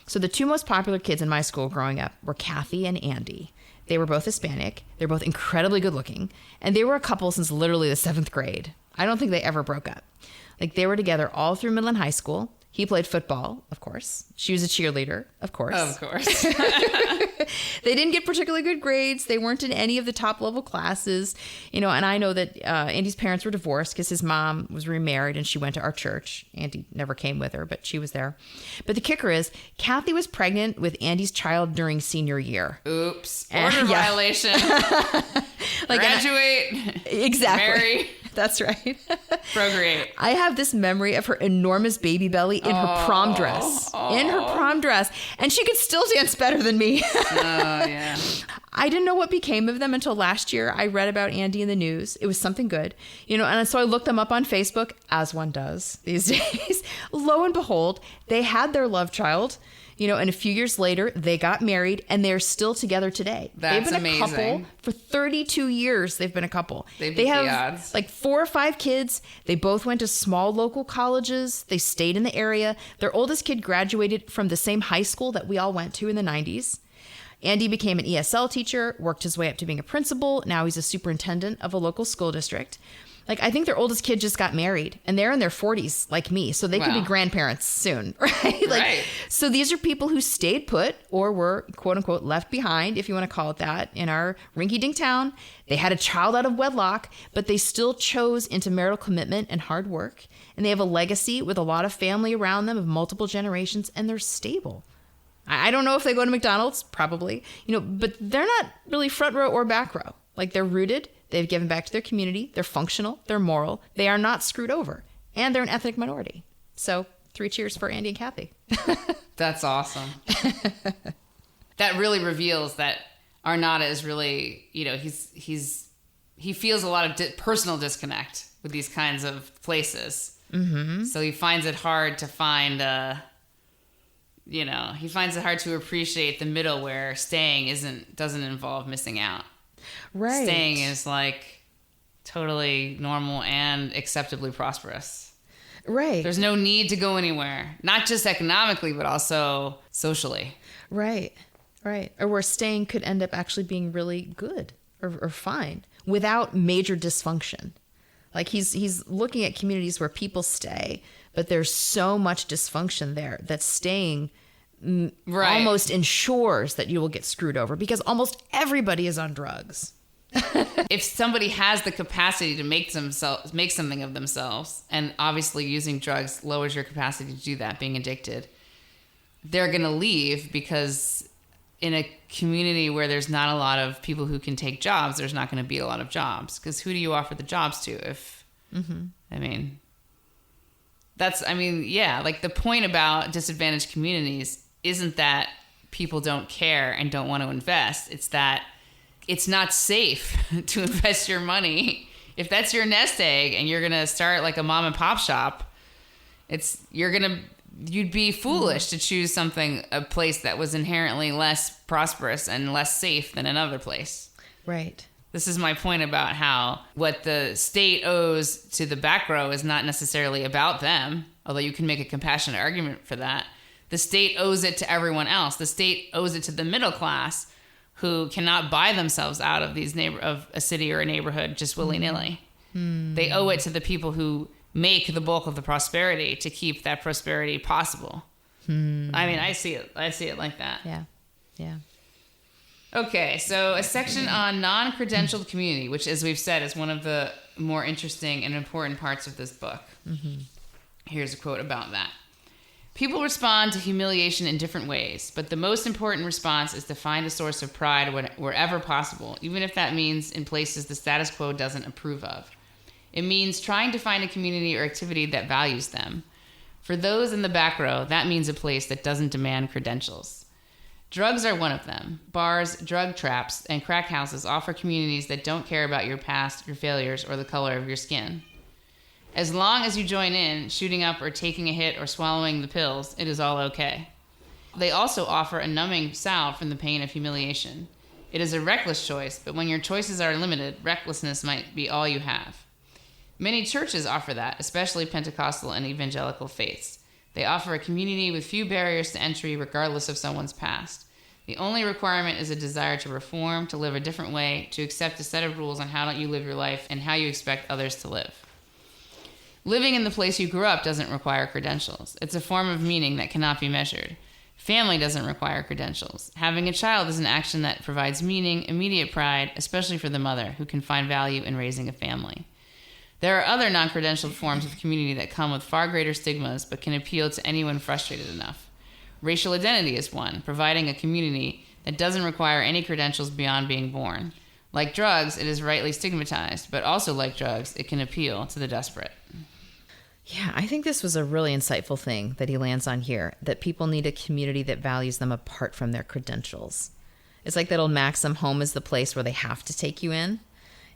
So the 2 most popular kids in my school growing up were Kathy and Andy. They were both Hispanic. They're both incredibly good looking. And they were a couple since literally the 7th grade. I don't think they ever broke up. Like they were together all through Midland High School. He played football, of course. She was a cheerleader, of course. Of course. They didn't get particularly good grades. They weren't in any of the top level classes, and I know that Andy's parents were divorced because his mom was remarried and she went to our church. Andy never came with her, but she was there. But the kicker is Kathy was pregnant with Andy's child during senior year. Oops. Order violation. Graduate. Exactly. Marry. That's right. Procreate. I have this memory of her enormous baby belly in her prom dress. In her prom dress. And she could still dance better than me. Oh, yeah. I didn't know what became of them until last year. I read about Andy in the news. It was something good. And so I looked them up on Facebook, as one does these days. Lo and behold, they had their love child. And a few years later, they got married, and they're still together today. That's They've been amazing. a couple for 32 years. They've been a couple. They have the odds. like 4 or 5 kids. They both went to small local colleges. They stayed in the area. Their oldest kid graduated from the same high school that we all went to in the 90s. Andy became an ESL teacher, worked his way up to being a principal. Now he's a superintendent of a local school district. I think their oldest kid just got married, and they're in their 40s like me, so they could be grandparents soon, right? Right. So these are people who stayed put or were, quote unquote, left behind, if you want to call it that, in our rinky-dink town. They had a child out of wedlock, but they still chose into marital commitment and hard work, and they have a legacy with a lot of family around them of multiple generations, and they're stable. I don't know if they go to McDonald's, probably, but they're not really front row or back row. They're rooted. They've given back to their community. They're functional. They're moral. They are not screwed over. And they're an ethnic minority. So 3 cheers for Andy and Kathy. That's awesome. That really reveals that Arnada is really, he feels a lot of personal disconnect with these kinds of places. Mm-hmm. So he finds it hard to find, he finds it hard to appreciate the middle where staying doesn't involve missing out. Right. Staying is totally normal and acceptably prosperous. Right. There's no need to go anywhere, not just economically, but also socially. Right. Right. Or where staying could end up actually being really good or fine without major dysfunction. He's looking at communities where people stay, but there's so much dysfunction there that staying almost ensures that you will get screwed over because almost everybody is on drugs. If somebody has the capacity to make something of themselves, and obviously using drugs lowers your capacity to do that, being addicted, they're going to leave because in a community where there's not a lot of people who can take jobs, there's not going to be a lot of jobs because who do you offer the jobs to if, the point about disadvantaged communities isn't that people don't care and don't want to invest. It's that it's not safe to invest your money. If that's your nest egg and you're going to start like a mom and pop shop, you'd be foolish to choose a place that was inherently less prosperous and less safe than another place. Right. This is my point about how what the state owes to the back row is not necessarily about them. although you can make a compassionate argument for that, the state owes it to everyone else. The state owes it to the middle class who cannot buy themselves out of of a city or a neighborhood just willy-nilly. They owe it to the people who make the bulk of the prosperity to keep that prosperity possible. I mean, I see it like that. Yeah. Okay, so a section on non-credentialed community, which, as we've said, is one of the more interesting and important parts of this book. Here's a quote about that. People respond to humiliation in different ways, but the most important response is to find a source of pride wherever possible, even if that means in places the status quo doesn't approve of. It means trying to find a community or activity that values them. For those in the back row, that means a place that doesn't demand credentials. Drugs are one of them. Bars, drug traps, and crack houses offer communities that don't care about your past, your failures, or the color of your skin. As long as you join in, shooting up or taking a hit or swallowing the pills, it is all okay. They also offer a numbing salve from the pain of humiliation. It is a reckless choice, but when your choices are limited, recklessness might be all you have. Many churches offer that, especially Pentecostal and evangelical faiths. They offer a community with few barriers to entry regardless of someone's past. The only requirement is a desire to reform, to live a different way, to accept a set of rules on how you live your life and how you expect others to live. Living in the place you grew up doesn't require credentials. It's a form of meaning that cannot be measured. Family doesn't require credentials. Having a child is an action that provides meaning, immediate pride, especially for the mother, who can find value in raising a family. There are other non-credentialed forms of community that come with far greater stigmas but can appeal to anyone frustrated enough. Racial identity is one, providing a community that doesn't require any credentials beyond being born. Like drugs, it is rightly stigmatized, but also like drugs, it can appeal to the desperate. Yeah, I think this was a really insightful thing that he lands on here, that people need a community that values them apart from their credentials. It's like that old maxim, home is the place where they have to take you in.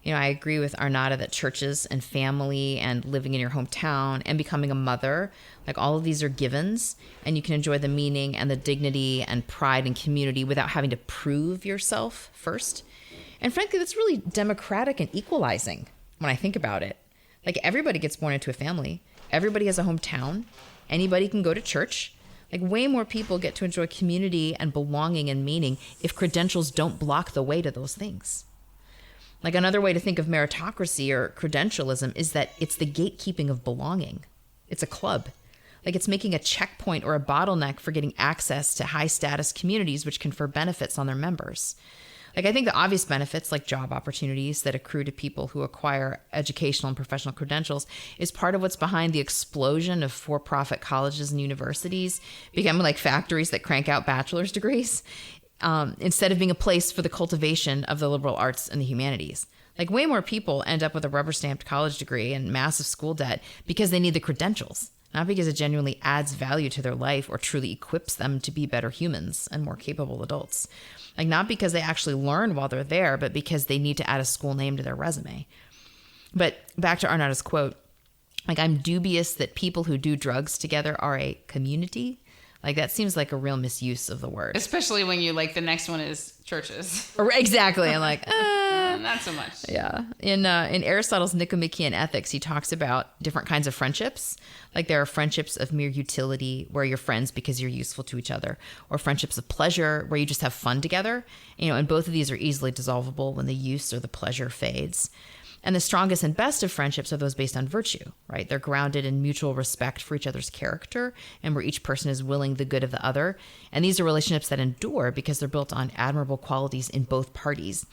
You know, I agree with Arnada that churches and family and living in your hometown and becoming a mother, like all of these are givens, and you can enjoy the meaning and the dignity and pride and community without having to prove yourself first. And frankly, that's really democratic and equalizing when I think about it. Like everybody gets born into a family. Everybody has a hometown. Anybody can go to church. Like way more people get to enjoy community and belonging and meaning if credentials don't block the way to those things. Like another way to think of meritocracy or credentialism is that it's the gatekeeping of belonging. It's a club. Like it's making a checkpoint or a bottleneck for getting access to high status communities which confer benefits on their members. Like I think the obvious benefits like job opportunities that accrue to people who acquire educational and professional credentials is part of what's behind the explosion of for-profit colleges and universities becoming like factories that crank out bachelor's degrees. Instead of being a place for the cultivation of the liberal arts and the humanities. Like way more people end up with a rubber-stamped college degree and massive school debt because they need the credentials, not because it genuinely adds value to their life or truly equips them to be better humans and more capable adults. Like not because they actually learn while they're there, but because they need to add a school name to their resume. But back to Arnada's quote, like I'm dubious that people who do drugs together are a community. Like that seems like a real misuse of the word. Especially when you like the next one is churches. Exactly. I'm like, not so much. Yeah. In Aristotle's Nicomachean Ethics, he talks about different kinds of friendships. Like there are friendships of mere utility where you're friends because you're useful to each other, or friendships of pleasure where you just have fun together. You know, and both of these are easily dissolvable when the use or the pleasure fades. And the strongest and best of friendships are those based on virtue, right? They're grounded in mutual respect for each other's character and where each person is willing the good of the other. And these are relationships that endure because they're built on admirable qualities in both parties.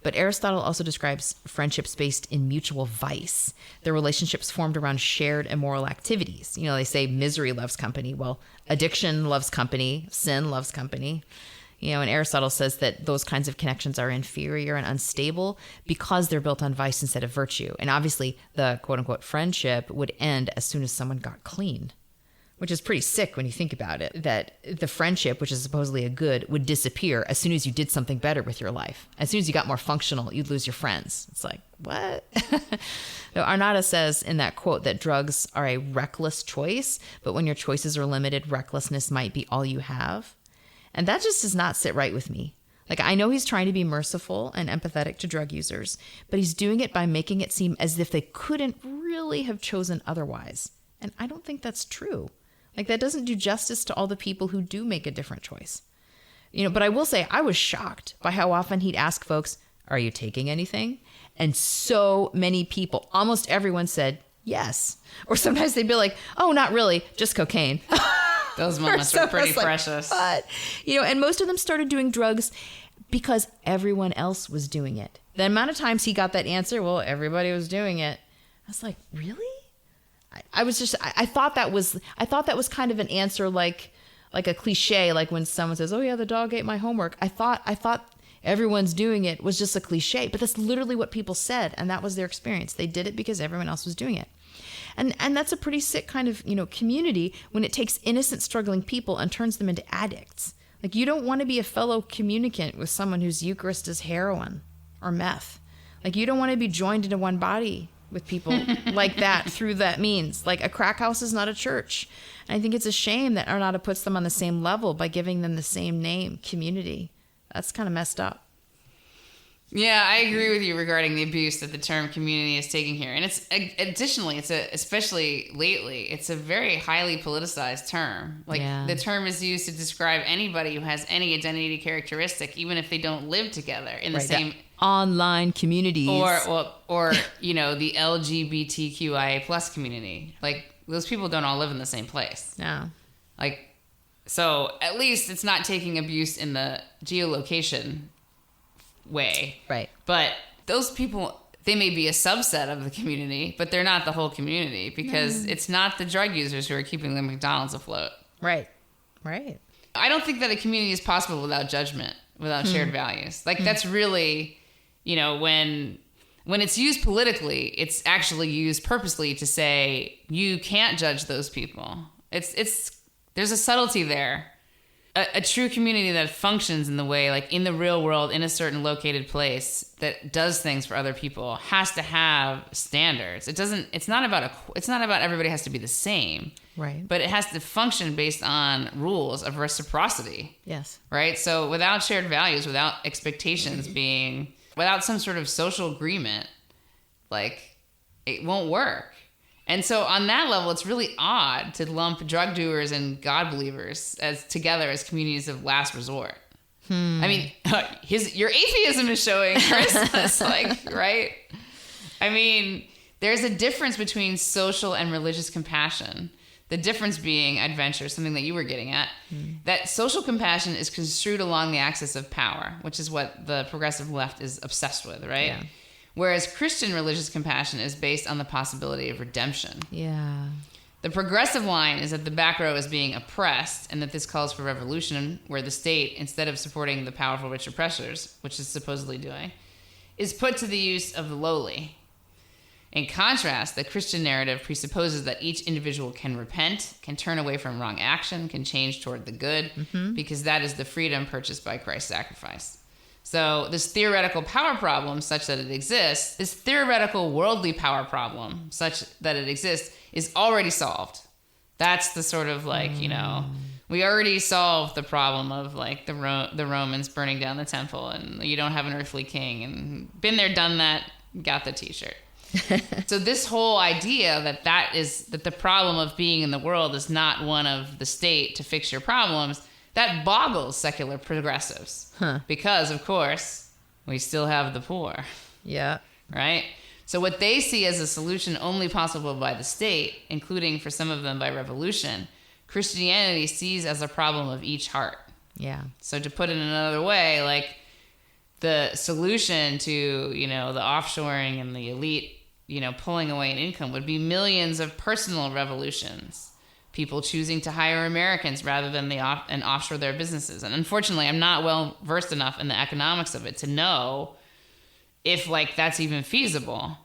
But Aristotle also describes friendships based in mutual vice. They're relationships formed around shared immoral activities. You know, they say misery loves company. Well, addiction loves company. Sin loves company. You know, and Aristotle says that those kinds of connections are inferior and unstable because they're built on vice instead of virtue. And obviously, the quote-unquote friendship would end as soon as someone got clean, which is pretty sick when you think about it, that the friendship, which is supposedly a good, would disappear as soon as you did something better with your life. As soon as you got more functional, you'd lose your friends. It's like, what? So Arnada says in that quote that drugs are a reckless choice, but when your choices are limited, recklessness might be all you have. And that just does not sit right with me. Like, I know he's trying to be merciful and empathetic to drug users, but he's doing it by making it seem as if they couldn't really have chosen otherwise. And I don't think that's true. Like, that doesn't do justice to all the people who do make a different choice. But I will say I was shocked by how often he'd ask folks, are you taking anything? And so many people, almost everyone said yes. Or sometimes they'd be like, oh, not really, just cocaine. Those moments are pretty precious. But, and most of them started doing drugs because everyone else was doing it. The amount of times he got that answer, well, everybody was doing it. I was like, really? I thought that was kind of an answer like a cliche, like when someone says, oh yeah, the dog ate my homework. I thought everyone's doing it was just a cliche, but that's literally what people said. And that was their experience. They did it because everyone else was doing it. And that's a pretty sick kind of, community when it takes innocent, struggling people and turns them into addicts. Like, you don't want to be a fellow communicant with someone whose Eucharist is heroin or meth. Like, you don't want to be joined into one body with people like that through that means. Like, a crack house is not a church. And I think it's a shame that Arnada puts them on the same level by giving them the same name, community. That's kind of messed up. Yeah, I agree with you regarding the abuse that the term community is taking here. And it's additionally, especially lately, it's a very highly politicized term. Like, the term is used to describe anybody who has any identity characteristic, even if they don't live together in the same online communities, or the LGBTQIA plus community. Like, those people don't all live in the same place. No. Like, so at least it's not taking abuse in the geolocation way. Right. But those people, they may be a subset of the community, but they're not the whole community, because it's not the drug users who are keeping the McDonald's afloat. Right. Right. I don't think that a community is possible without judgment, without shared values. Like, that's really, when it's used politically, it's actually used purposely to say you can't judge those people. There's a subtlety there. A true community that functions in the way, like in the real world, in a certain located place, that does things for other people, has to have standards. It's not about everybody has to be the same. Right. But it has to function based on rules of reciprocity. Yes. Right? So without shared values, without expectations without some sort of social agreement, like, it won't work. And so on that level, it's really odd to lump drug doers and God believers together as communities of last resort. I mean, your atheism is showing Christmas, right? I mean, there's a difference between social and religious compassion. The difference being adventure, something that you were getting at, that social compassion is construed along the axis of power, which is what the progressive left is obsessed with, right? Yeah. Whereas Christian religious compassion is based on the possibility of redemption. Yeah. The progressive line is that the back row is being oppressed, and that this calls for revolution, where the state, instead of supporting the powerful rich oppressors, which it's supposedly doing, is put to the use of the lowly. In contrast, the Christian narrative presupposes that each individual can repent, can turn away from wrong action, can change toward the good, because that is the freedom purchased by Christ's sacrifice. So this theoretical power problem, such that it exists, this theoretical worldly power problem, such that it exists, is already solved. That's the sort of we already solved the problem of like the Romans burning down the temple, and you don't have an earthly king, and been there, done that, got the t-shirt. So this whole idea that the problem of being in the world is not one of the state to fix your problems, that boggles secular progressives. Because, of course, we still have the poor. Yeah. Right? So what they see as a solution only possible by the state, including for some of them by revolution, Christianity sees as a problem of each heart. Yeah. So to put it in another way, like the solution to, the offshoring and the elite, pulling away an income would be millions of personal revolutions. People choosing to hire Americans rather than and offshore their businesses. And unfortunately, I'm not well versed enough in the economics of it to know if that's even feasible.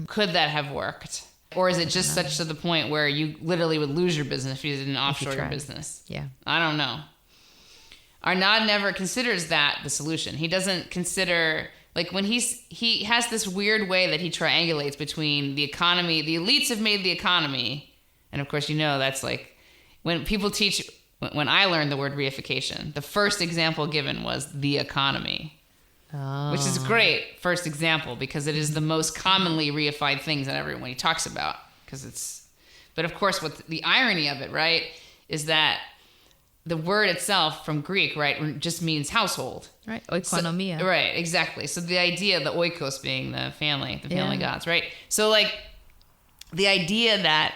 Could that have worked? Or is it just such to the point where you literally would lose your business if you didn't offshore your business? Yeah. I don't know. Arnaud never considers that the solution. He doesn't consider, when he has this weird way that he triangulates between the economy. The elites have made the economy. And of course, that's when people teach, when I learned the word reification, the first example given was the economy, which is great first example because it is the most commonly reified things that everyone he talks about. But But of course, what the irony of it, right, is that the word itself from Greek, right, just means household. Right, oikonomia. So, right, exactly. So the idea, the oikos being the family gods, right? So like the idea that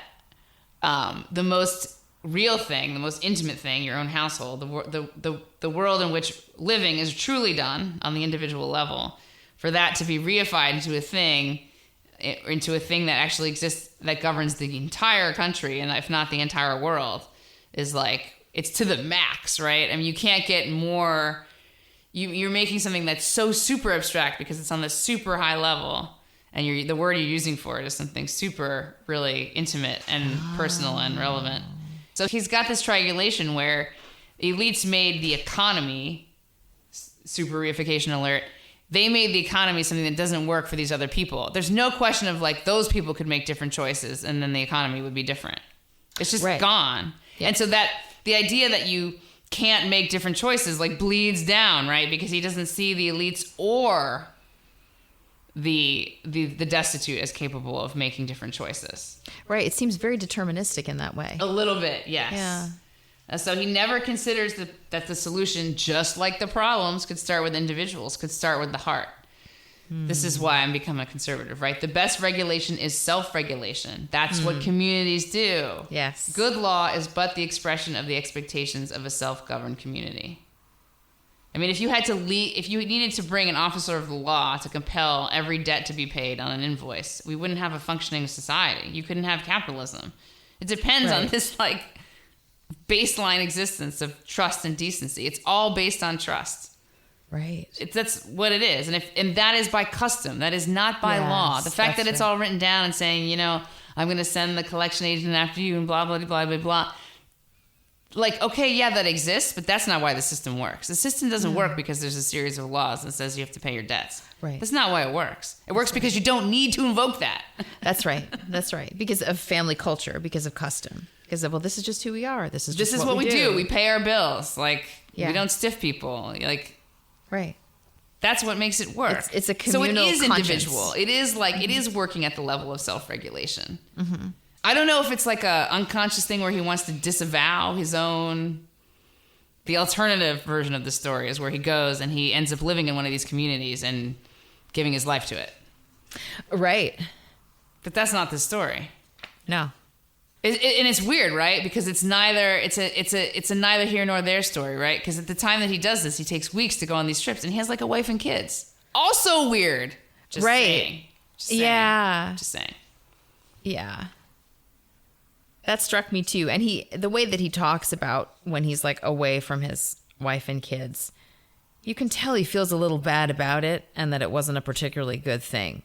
the most real thing, the most intimate thing, your own household, the world in which living is truly done on the individual level, for that to be reified into a thing that actually exists, that governs the entire country, and if not the entire world, is like, it's to the max, right? I mean, you can't get more. You're making something that's so super abstract because it's on this super high level, and the word you're using for it is something super, really intimate and personal and relevant. So he's got this triangulation where elites made the economy, super reification alert, they made the economy something that doesn't work for these other people. There's no question of like, those people could make different choices and then the economy would be different. It's just gone. Yeah. And so that the idea that you can't make different choices like bleeds down, right? Because he doesn't see the elites or the destitute as capable of making different choices. Right. It seems very deterministic in that way. A little bit, yes. Yeah. So he never considers that the solution, just like the problems, could start with individuals, could start with the heart. This is why I'm becoming a conservative, right? The best regulation is self-regulation. That's what communities do. Yes. Good law is but the expression of the expectations of a self-governed community. I mean, if you needed to bring an officer of the law to compel every debt to be paid on an invoice, we wouldn't have a functioning society. You couldn't have capitalism. It depends on this like baseline existence of trust and decency. It's all based on trust. Right. That's what it is. And that is by custom. That is not by law. The fact that it's all written down and saying, I'm going to send the collection agent after you and blah, blah, blah, blah, blah. Like, okay, yeah, that exists, but that's not why the system works. The system doesn't work because there's a series of laws that says you have to pay your debts. Right. That's not why it works. It works because you don't need to invoke that. That's right. That's right. Because of family culture, because of custom. Because of, this is just who we are. This is what we do. We pay our bills. Like, we don't stiff people. Like, right. That's what makes it work. It's a communal So it is conscience. individual. It is like, it is working at the level of self-regulation. Mm-hmm. I don't know if it's like a unconscious thing where he wants to disavow his own. The alternative version of the story is where he goes and he ends up living in one of these communities and giving his life to it. Right. But that's not the story. No. And it's weird, right? Because it's neither. It's a neither here nor there story, right? Because at the time that he does this, he takes weeks to go on these trips, and he has like a wife and kids. Also weird. Just saying. Yeah. Just saying. Yeah. That struck me too. And the way that he talks about when he's like away from his wife and kids, you can tell he feels a little bad about it and that it wasn't a particularly good thing.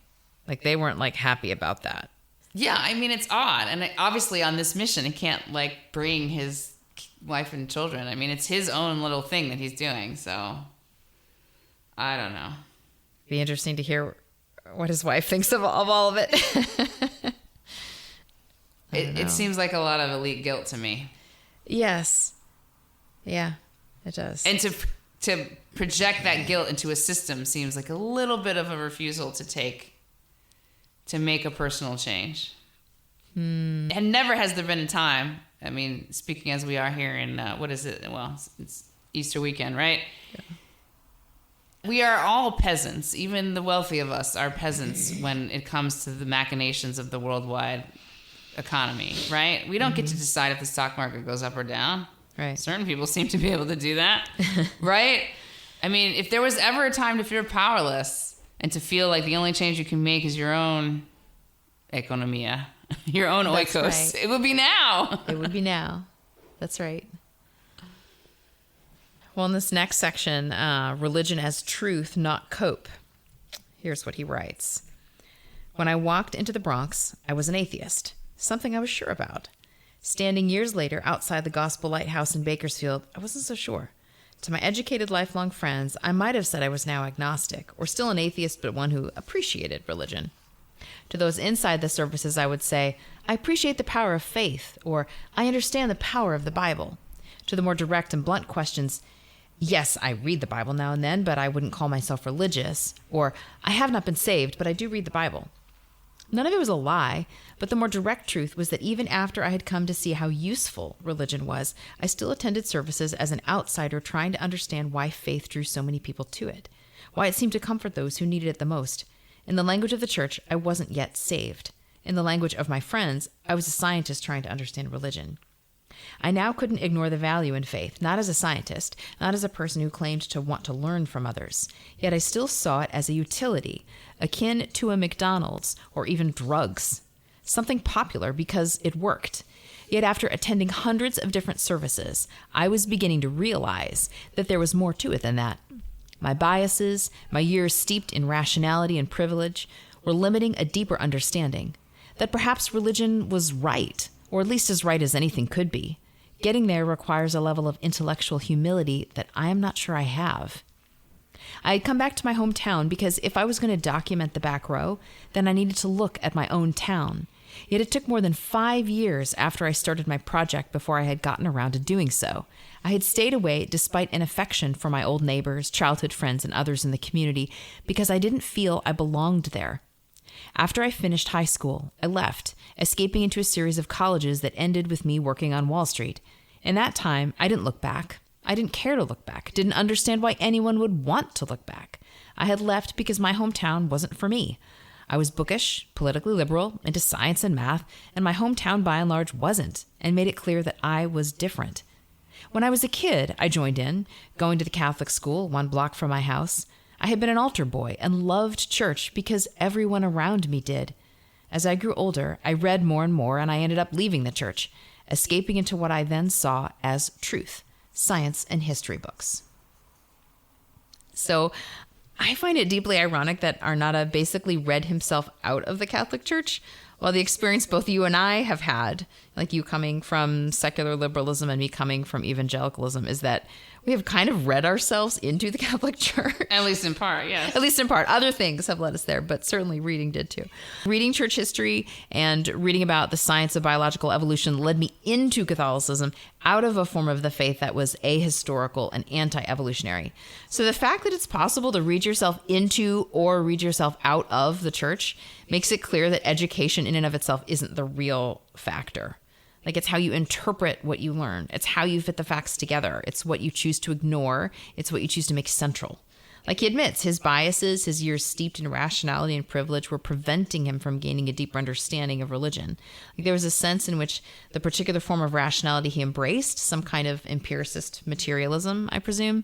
Like they weren't like happy about that. Yeah, I mean, it's odd. And obviously on this mission, he can't like bring his wife and children. I mean, it's his own little thing that he's doing. So I don't know. Be interesting to hear what his wife thinks of all of it. It seems like a lot of elite guilt to me. Yes. Yeah, it does. And to project that guilt into a system seems like a little bit of a refusal to make a personal change. And never has there been a time, I mean, speaking as we are here in, what is it? Well, it's Easter weekend, right? Yeah. We are all peasants. Even the wealthy of us are peasants when it comes to the machinations of the worldwide economy, right? We don't get to decide if the stock market goes up or down. Right. Certain people seem to be able to do that, right? I mean, if there was ever a time to feel powerless and to feel like the only change you can make is your own economia, your own oikos, right. It would be now. It would be now. That's right. Well, in this next section, religion as truth, not cope. Here's what he writes. When I walked into the Bronx, I was an atheist. Something I was sure about. Standing years later outside the Gospel Lighthouse in Bakersfield, I wasn't so sure. To my educated lifelong friends, I might have said I was now agnostic, or still an atheist, but one who appreciated religion. To those inside the services, I would say, I appreciate the power of faith, or I understand the power of the Bible. To the more direct and blunt questions, yes, I read the Bible now and then, but I wouldn't call myself religious, or I have not been saved, but I do read the Bible. None of it was a lie, but the more direct truth was that even after I had come to see how useful religion was, I still attended services as an outsider trying to understand why faith drew so many people to it, why it seemed to comfort those who needed it the most. In the language of the church, I wasn't yet saved. In the language of my friends, I was a scientist trying to understand religion. I now couldn't ignore the value in faith, not as a scientist, not as a person who claimed to want to learn from others. Yet I still saw it as a utility, akin to a McDonald's or even drugs. Something popular because it worked. Yet after attending hundreds of different services, I was beginning to realize that there was more to it than that. My biases, my years steeped in rationality and privilege, were limiting a deeper understanding. That perhaps religion was right, or at least as right as anything could be. Getting there requires a level of intellectual humility that I am not sure I have. I had come back to my hometown because if I was going to document the back row, then I needed to look at my own town. Yet it took more than 5 years after I started my project before I had gotten around to doing so. I had stayed away despite an affection for my old neighbors, childhood friends, and others in the community because I didn't feel I belonged there. After I finished high school, I left, escaping into a series of colleges that ended with me working on Wall Street. In that time, I didn't look back. I didn't care to look back, didn't understand why anyone would want to look back. I had left because my hometown wasn't for me. I was bookish, politically liberal, into science and math, and my hometown by and large wasn't, and made it clear that I was different. When I was a kid, I joined in, going to the Catholic school 1 block from my house. I had been an altar boy and loved church because everyone around me did. As I grew older, I read more and more, and I ended up leaving the church, escaping into what I then saw as truth, science and history books. So I find it deeply ironic that Arnada basically read himself out of the Catholic Church, while the experience both you and I have had, like you coming from secular liberalism and me coming from evangelicalism, is that we have kind of read ourselves into the Catholic Church. At least in part, yes. At least in part. Other things have led us there, but certainly reading did too. Reading church history and reading about the science of biological evolution led me into Catholicism out of a form of the faith that was ahistorical and anti-evolutionary. So the fact that it's possible to read yourself into or read yourself out of the church makes it clear that education in and of itself isn't the real factor. Like, it's how you interpret what you learn. It's how you fit the facts together. It's what you choose to ignore. It's what you choose to make central. Like he admits, his biases, his years steeped in rationality and privilege were preventing him from gaining a deeper understanding of religion. Like there was a sense in which the particular form of rationality he embraced, some kind of empiricist materialism, I presume,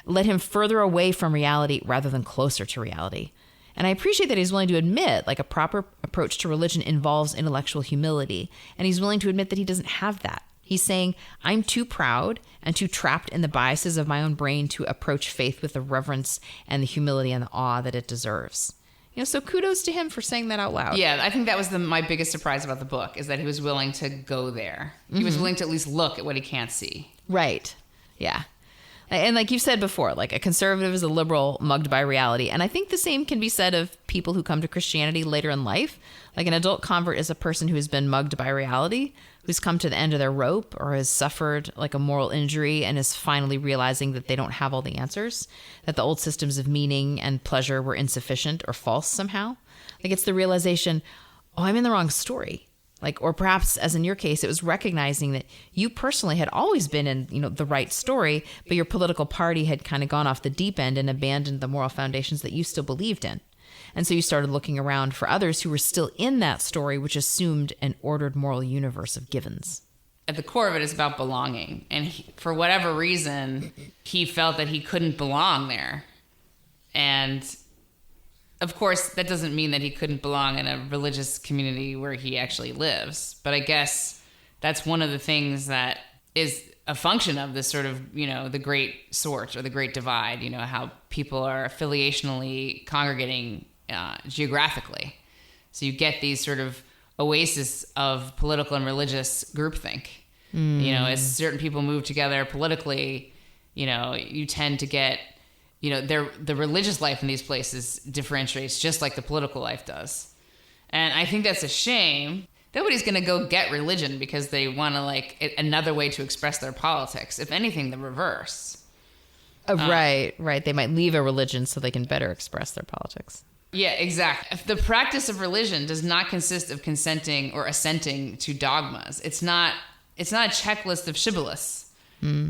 led him further away from reality rather than closer to reality. And I appreciate that he's willing to admit, like, a proper approach to religion involves intellectual humility. And he's willing to admit that he doesn't have that. He's saying, I'm too proud and too trapped in the biases of my own brain to approach faith with the reverence and the humility and the awe that it deserves. You know, so kudos to him for saying that out loud. Yeah, I think that was my biggest surprise about the book, is that he was willing to go there. He was willing to at least look at what he can't see. Right. Yeah. And like you've said before, like a conservative is a liberal mugged by reality. And I think the same can be said of people who come to Christianity later in life. Like an adult convert is a person who has been mugged by reality, who's come to the end of their rope or has suffered like a moral injury and is finally realizing that they don't have all the answers, that the old systems of meaning and pleasure were insufficient or false somehow. Like it's the realization, oh, I'm in the wrong story. Like, or perhaps, as in your case, it was recognizing that you personally had always been in, you know, the right story, but your political party had kind of gone off the deep end and abandoned the moral foundations that you still believed in. And so you started looking around for others who were still in that story, which assumed an ordered moral universe of givens. At the core of it is about belonging. And for whatever reason, he felt that he couldn't belong there. And of course, that doesn't mean that he couldn't belong in a religious community where he actually lives. But I guess that's one of the things that is a function of this sort of, you know, the great sort or the great divide, you know, how people are affiliationally congregating geographically. So you get these sort of oases of political and religious groupthink. You know, as certain people move together politically, you know, you tend to get, you know, the religious life in these places differentiates just like the political life does. And I think that's a shame. Nobody's going to go get religion because they want to, like, another way to express their politics. If anything, the reverse. Right. They might leave a religion so they can better express their politics. Yeah, exactly. If the practice of religion does not consist of consenting or assenting to dogmas. It's not a checklist of shibboleths,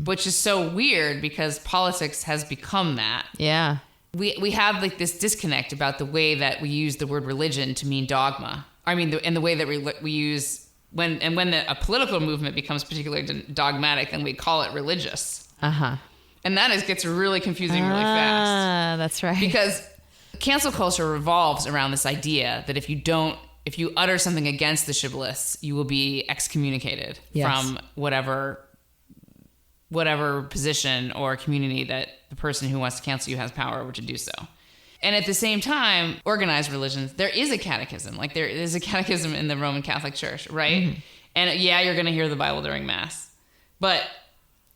which is so weird because politics has become that. Yeah. We have like this disconnect about the way that we use the word religion to mean dogma. I mean, and the way that we use when a political movement becomes particularly dogmatic, then we call it religious. And that gets really confusing really fast. That's right. Because cancel culture revolves around this idea that if you utter something against the shibboleths, you will be excommunicated from whatever position or community that the person who wants to cancel you has power over to do so. And at the same time, organized religions, there is a catechism. Like there is a catechism in the Roman Catholic Church, right? And yeah, you're going to hear the Bible during Mass. But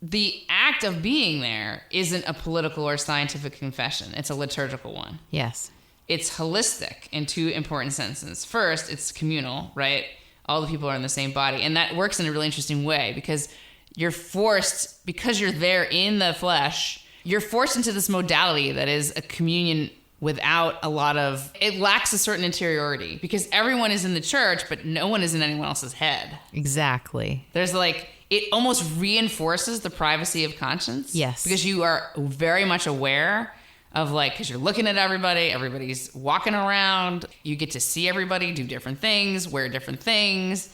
the act of being there isn't a political or scientific confession. It's a liturgical one. Yes. It's holistic in two important senses. First, it's communal, right? All the people are in the same body. And that works in a really interesting way because you're forced, because you're there in the flesh, you're forced into this modality that is a communion without a lot of, it lacks a certain interiority because everyone is in the church, but no one is in anyone else's head. Exactly. There's like, it almost reinforces the privacy of conscience. Yes. Because you are very much aware of like, because you're looking at everybody's walking around, you get to see everybody do different things, wear different things.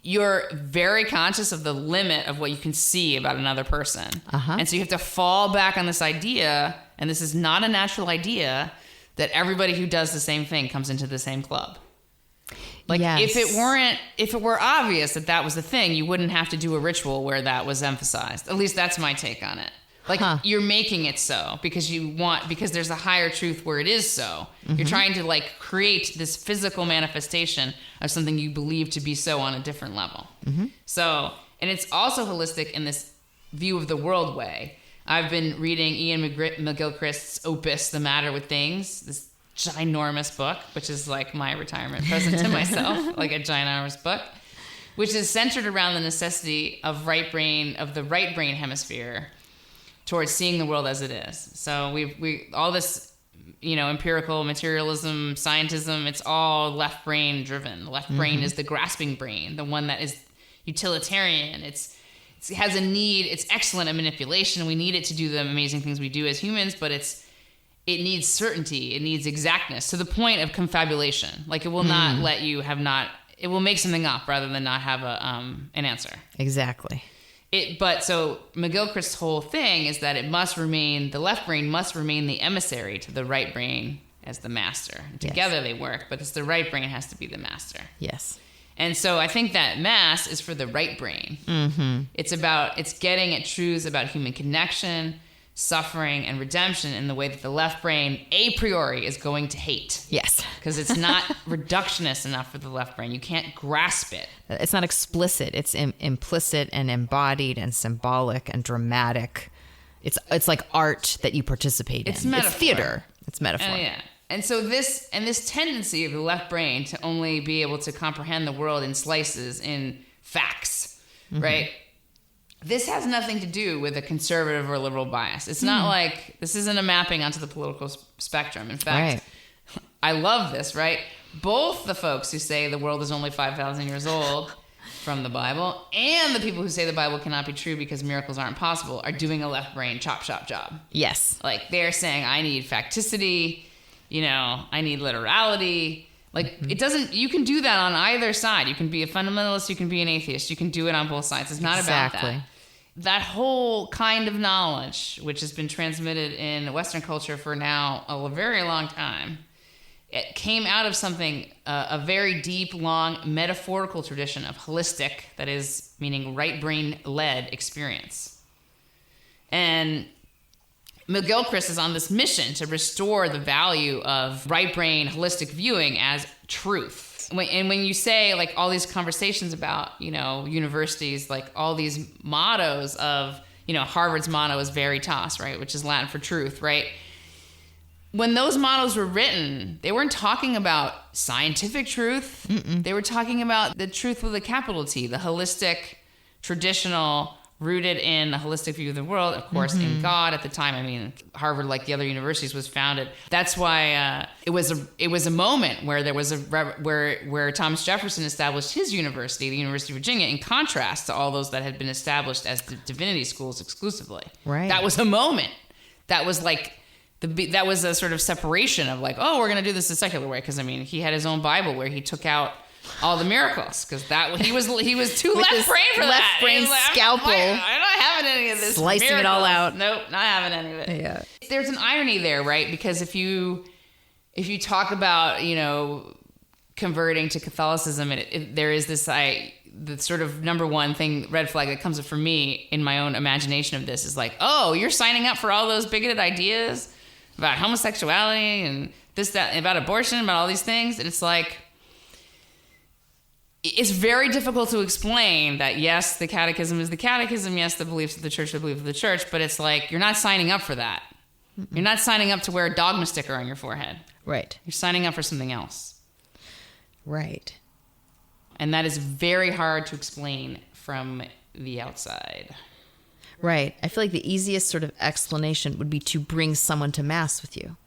You're very conscious of the limit of what you can see about another person. And so you have to fall back on this idea, and this is not a natural idea, that everybody who does the same thing comes into the same club. Like if it were obvious that that was the thing, you wouldn't have to do a ritual where that was emphasized. At least that's my take on it. Like you're making it so because there's a higher truth where it is so. You're trying to like create this physical manifestation of something you believe to be so on a different level. So, and it's also holistic in this view of the world way. I've been reading Ian McGilchrist's opus, The Matter with Things, this ginormous book, which is like my retirement present to myself, like a ginormous book, which is centered around the necessity of the right brain hemisphere towards seeing the world as it is. So we all this, empirical materialism, scientism, it's all left brain driven. The left brain is the grasping brain, the one that is utilitarian. It has a need. It's excellent at manipulation. We need it to do the amazing things we do as humans, but it needs certainty. It needs exactness to the point of confabulation. Like it will not let you it will make something up rather than not have an answer. Exactly. So McGilchrist's whole thing is that the left brain must remain the emissary to the right brain as the master. Together they work, but it's the right brain has to be the master. Yes. And so I think that Mass is for the right brain. It's getting at truths about human connection, suffering, and redemption in the way that the left brain a priori is going to hate. Yes. Because it's not reductionist enough for the left brain. You can't grasp it. It's not explicit. It's implicit and embodied and symbolic and dramatic. It's like art that you participate in. It's metaphor. It's theater. It's metaphor. Yeah. And so this tendency of the left brain to only be able to comprehend the world in slices, in facts, right? This has nothing to do with a conservative or liberal bias. It's not like, this isn't a mapping onto the political spectrum. In fact, I love this, right? Both the folks who say the world is only 5,000 years old from the Bible and the people who say the Bible cannot be true because miracles aren't possible are doing a left brain chop shop job. Yes. Like they're saying, I need facticity, I need literality. Like it doesn't, you can do that on either side. You can be a fundamentalist, you can be an atheist. You can do it on both sides. It's not about that. That whole kind of knowledge, which has been transmitted in Western culture for now a very long time, it came out of something, a very deep, long metaphorical tradition of holistic, that is, meaning right brain led experience. And McGilchrist is on this mission to restore the value of right brain holistic viewing as truth. And when you say like all these conversations about, universities, like all these mottos of, Harvard's motto is veritas, right? Which is Latin for truth, right? When those mottos were written, they weren't talking about scientific truth. They were talking about the truth with a capital T, the holistic, traditional, rooted in a holistic view of the world, of course, in God at the time. I mean, Harvard, like the other universities, was founded. That's why it was a moment where there was where Thomas Jefferson established his university, the University of Virginia, in contrast to all those that had been established as divinity schools exclusively. Right. That was a moment. That was like that was a sort of separation of like, oh, we're going to do this the secular way, because I mean, he had his own Bible where he took out all the miracles, because that he was too left brain for that. Left brain scalpel. I'm not having any of this. Slicing miracles. it all out. Nope, not having any of it. Yeah. There's an irony there, right? Because if you talk about, converting to Catholicism, there is this the sort of number one thing, red flag that comes up for me in my own imagination of this is like, oh, you're signing up for all those bigoted ideas about homosexuality and this, that, about abortion, about all these things. And it's like, it's very difficult to explain that, yes, the catechism is the catechism. Yes, the beliefs of the church are the beliefs of the church. But it's like, you're not signing up for that. Mm-mm. You're not signing up to wear a dogma sticker on your forehead. Right. You're signing up for something else. Right. And that is very hard to explain from the outside. Right. I feel like the easiest sort of explanation would be to bring someone to Mass with you.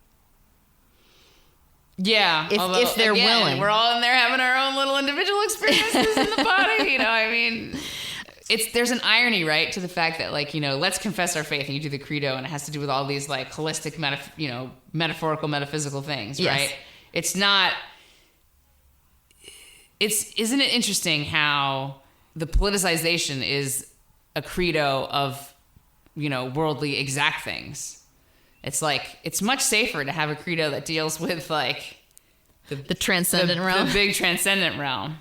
Yeah. If they're willing. We're all in there having our own little individual experiences in the body. I mean, there's an irony, right, to the fact that, like, let's confess our faith, and you do the credo, and it has to do with all these, like, holistic, metaphorical, metaphysical things, yes. right? It's not... Isn't it interesting how the politicization is a credo of, worldly exact things? It's like, it's much safer to have a credo that deals with, like, the transcendent realm. The big transcendent realm.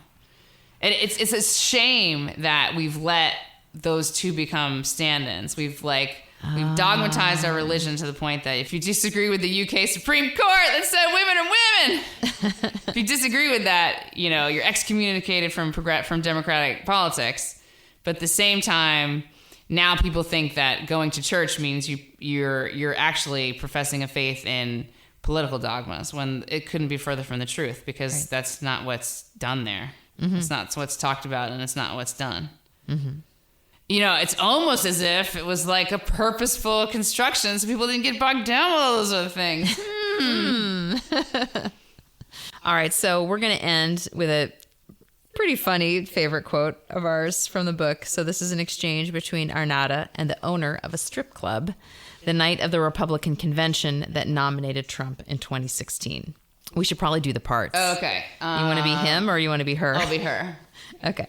And it's a shame that we've let those two become stand-ins. We've dogmatized our religion to the point that if you disagree with the UK Supreme Court that said women are women, if you disagree with that, you're excommunicated from democratic politics. But at the same time, now people think that going to church means you're actually professing a faith in political dogmas, when it couldn't be further from the truth, because right. That's not what's done there. Mm-hmm. It's not what's talked about, and it's not what's done. Mm-hmm. It's almost as if it was like a purposeful construction so people didn't get bogged down with all those other things. All right, so we're going to end with a pretty funny favorite quote of ours from the book. So this is an exchange between Arnada and the owner of a strip club the night of the Republican convention that nominated Trump in 2016. We should probably do the parts. Okay. You want to be him or you want to be her? I'll be her. Okay.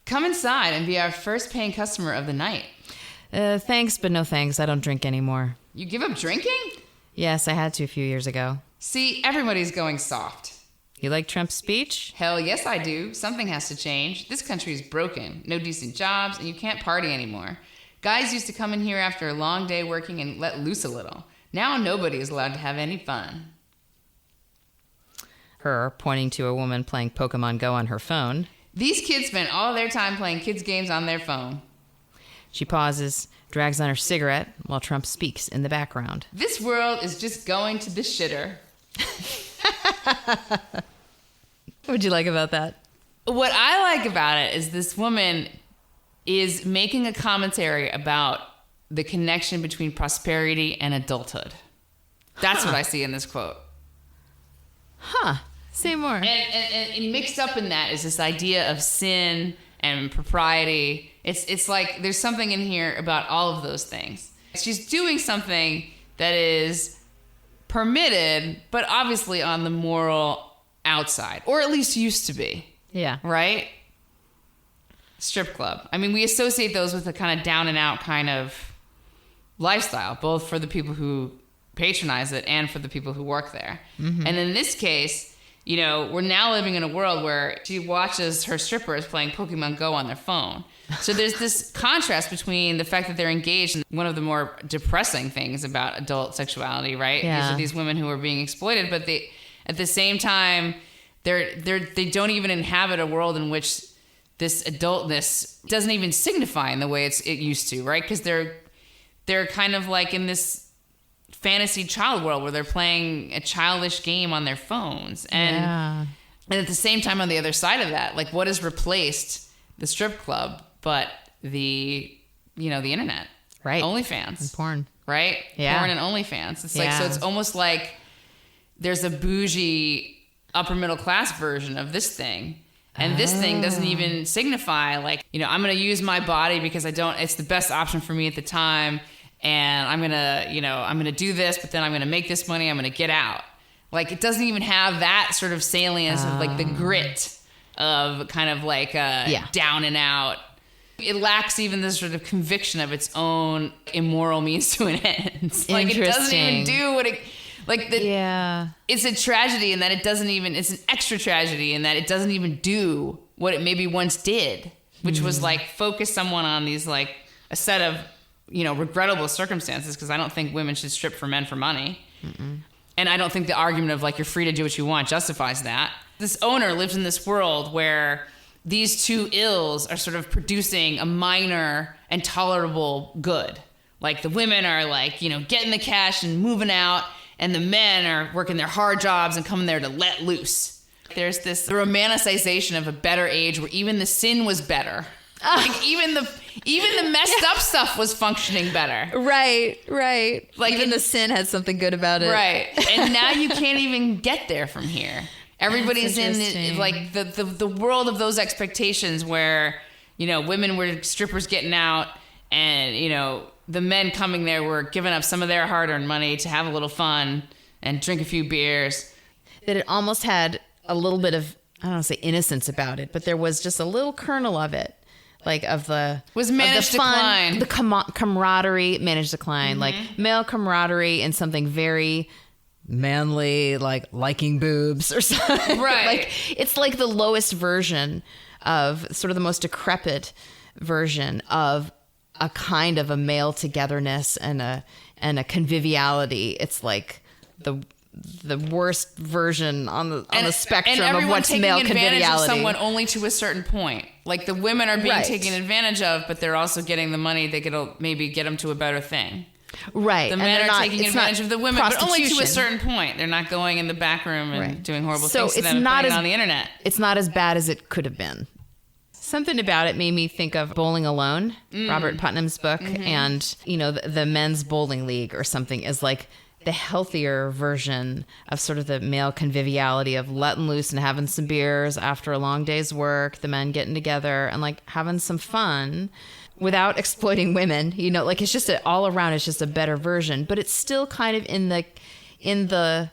Come inside and be our first paying customer of the night. Thanks, but no thanks. I don't drink anymore. You give up drinking? Yes, I had to a few years ago. See, everybody's going soft. You like Trump's speech? Hell yes, I do. Something has to change. This country is broken. No decent jobs, and you can't party anymore. Guys used to come in here after a long day working and let loose a little. Now nobody is allowed to have any fun. Her, pointing to a woman playing Pokemon Go on her phone. These kids spend all their time playing kids' games on their phone. She pauses, drags on her cigarette, while Trump speaks in the background. This world is just going to the shitter. What'd you like about that? What I like about it is this woman is making a commentary about the connection between prosperity and adulthood. That's what I see in this quote. Huh. Say more. And mixed up in that is this idea of sin and propriety. It's like there's something in here about all of those things. She's doing something that is permitted, but obviously on the moral outside, or at least used to be. Yeah. Right? Strip club. I mean, we associate those with a kind of down and out kind of lifestyle, both for the people who patronize it and for the people who work there. Mm-hmm. And in this case, we're now living in a world where she watches her strippers playing Pokemon Go on their phone. So there's this contrast between the fact that they're engaged in one of the more depressing things about adult sexuality, right? Yeah. These are these women who are being exploited, but they, at the same time, they don't even inhabit a world in which this adultness doesn't even signify in the way it used to, right? Because they're kind of like in this fantasy child world where they're playing a childish game on their phones. And at the same time, on the other side of that, like, what has replaced the strip club but the the internet. Right. OnlyFans. And porn. Right? Yeah. Porn and OnlyFans. It's Yeah. so it's almost like there's a bougie upper middle class version of this thing. And this thing doesn't even signify I'm going to use my body because it's the best option for me at the time. And I'm going to do this, but then I'm going to make this money. I'm going to get out. It doesn't even have that sort of salience of the grit of kind of down and out. It lacks even this sort of conviction of its own immoral means to an end. It doesn't even do what it... It's a tragedy in that it doesn't even... It's an extra tragedy in that it doesn't even do what it maybe once did, which was focus someone on these a set of regrettable circumstances, because I don't think women should strip for men for money. Mm-mm. And I don't think the argument of you're free to do what you want justifies that. This owner lives in this world where these two ills are sort of producing a minor and tolerable good. The women are getting the cash and moving out, and the men are working their hard jobs and coming there to let loose. There's this romanticization of a better age where even the sin was better. Even the messed up stuff was functioning better. Right. Even the sin had something good about it. Right. And now you can't even get there from here. Everybody's in the world of those expectations where, women were strippers getting out, and, the men coming there were giving up some of their hard-earned money to have a little fun and drink a few beers. That it almost had a little bit of, I don't want to say innocence about it, but there was just a little kernel of it. Of the was managed fun, decline, the camaraderie, managed decline, male camaraderie and something very manly, liking boobs or something. Right. It's the lowest version of sort of the most decrepit version of a kind of a male togetherness and a conviviality. It's the worst version on the spectrum of what's male conviviality. And everyone taking advantage of someone only to a certain point. The women are being taken advantage of, but they're also getting the money that could maybe get them to a better thing. Right. The men are taking advantage of the women, but only to a certain point. They're not going in the back room and doing horrible things to them and putting it on the internet. It's not as bad as it could have been. Something about it made me think of Bowling Alone, Robert Putnam's book, and the men's bowling league or something is the healthier version of sort of the male conviviality of letting loose and having some beers after a long day's work, the men getting together and having some fun without exploiting women. It's just all around, it's just a better version, but it's still kind of in the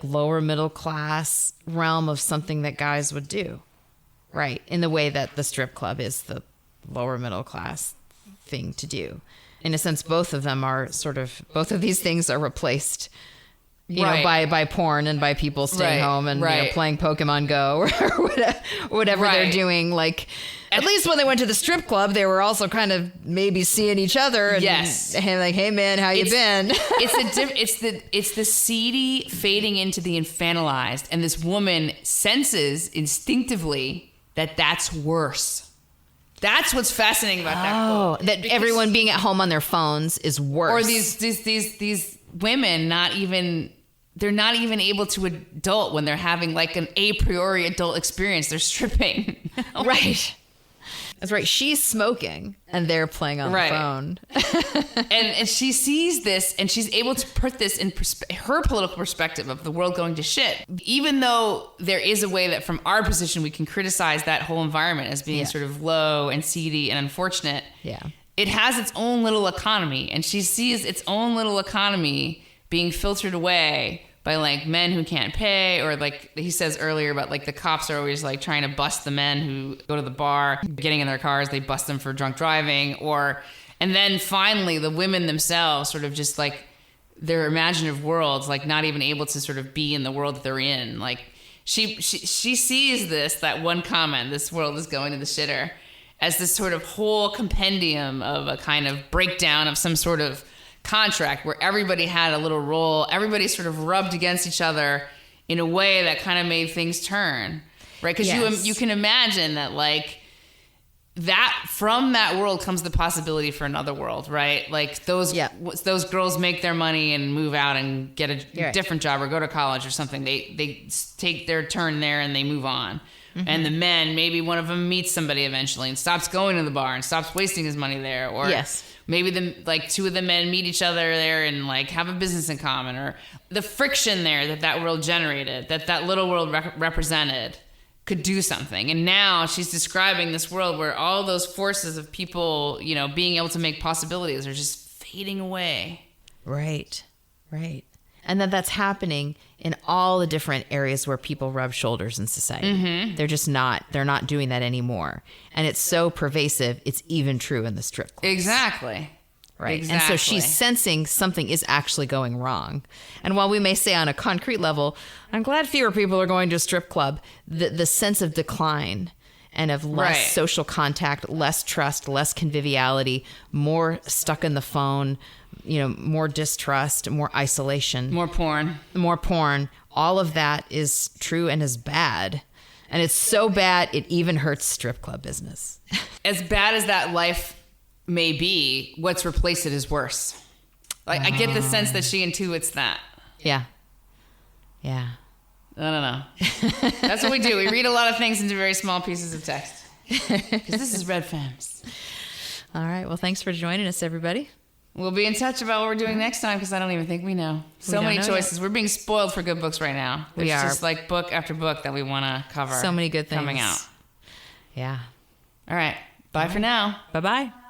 lower middle class realm of something that guys would do. Right. In the way that the strip club is the lower middle class thing to do. In a sense, both of these things are replaced, by porn and by people staying home and playing Pokemon Go or whatever they're doing. At least when they went to the strip club, they were also kind of maybe seeing each other and hey man, how you been? It's the seedy fading into the infantilized, and this woman senses instinctively that that's worse. That's what's fascinating about that book. That everyone being at home on their phones is worse. Or these women they're not even able to adult when they're having an a priori adult experience. They're stripping. Right. That's right. She's smoking and they're playing on the phone. and she sees this and she's able to put this in her political perspective of the world going to shit. Even though there is a way that from our position we can criticize that whole environment as being sort of low and seedy and unfortunate. Yeah. It has its own little economy, and she sees its own little economy being filtered away by men who can't pay, or he says earlier about the cops are always trying to bust the men who go to the bar, getting in their cars, they bust them for drunk driving, and then finally the women themselves sort of just their imaginative worlds, not even able to sort of be in the world that they're in. She sees that one comment, this world is going to the shitter, as this sort of whole compendium of a kind of breakdown of some sort of contract where everybody had a little role, everybody sort of rubbed against each other in a way that kind of made things turn, right? Because you can imagine that that from that world comes the possibility for another world, right? Those girls make their money and move out and get a different job or go to college or something. They take their turn there and they move on. And the men, maybe one of them meets somebody eventually and stops going to the bar and stops wasting his money there. Or maybe two of the men meet each other there and like have a business in common, or the friction there that world generated, that little world represented, could do something. And now she's describing this world where all those forces of people, you know, being able to make possibilities are just fading away. Right. And that's happening in all the different areas where people rub shoulders in society. They're not doing that anymore. And it's so pervasive, it's even true in the strip clubs. Exactly. Right. And so she's sensing something is actually going wrong. And while we may say on a concrete level, I'm glad fewer people are going to a strip club, the sense of decline and of less social contact, less trust, less conviviality, more stuck in the phone, you know, more distrust, more isolation. More porn. All of that is true and is bad. And it's so bad, it even hurts strip club business. As bad as that life may be, what's replaced it is worse. Like, I get the sense that she intuits that. Yeah. I don't know. That's what we do. We read a lot of things into very small pieces of text. Because this is Red Femmes. All right. Well, thanks for joining us, everybody. We'll be in touch about what we're doing next time, because I don't even think we know. So many choices. We're being spoiled for good books right now. It's just like book after book that we want to cover. So many good things coming out. Yeah. All right. Bye for now. Bye-bye.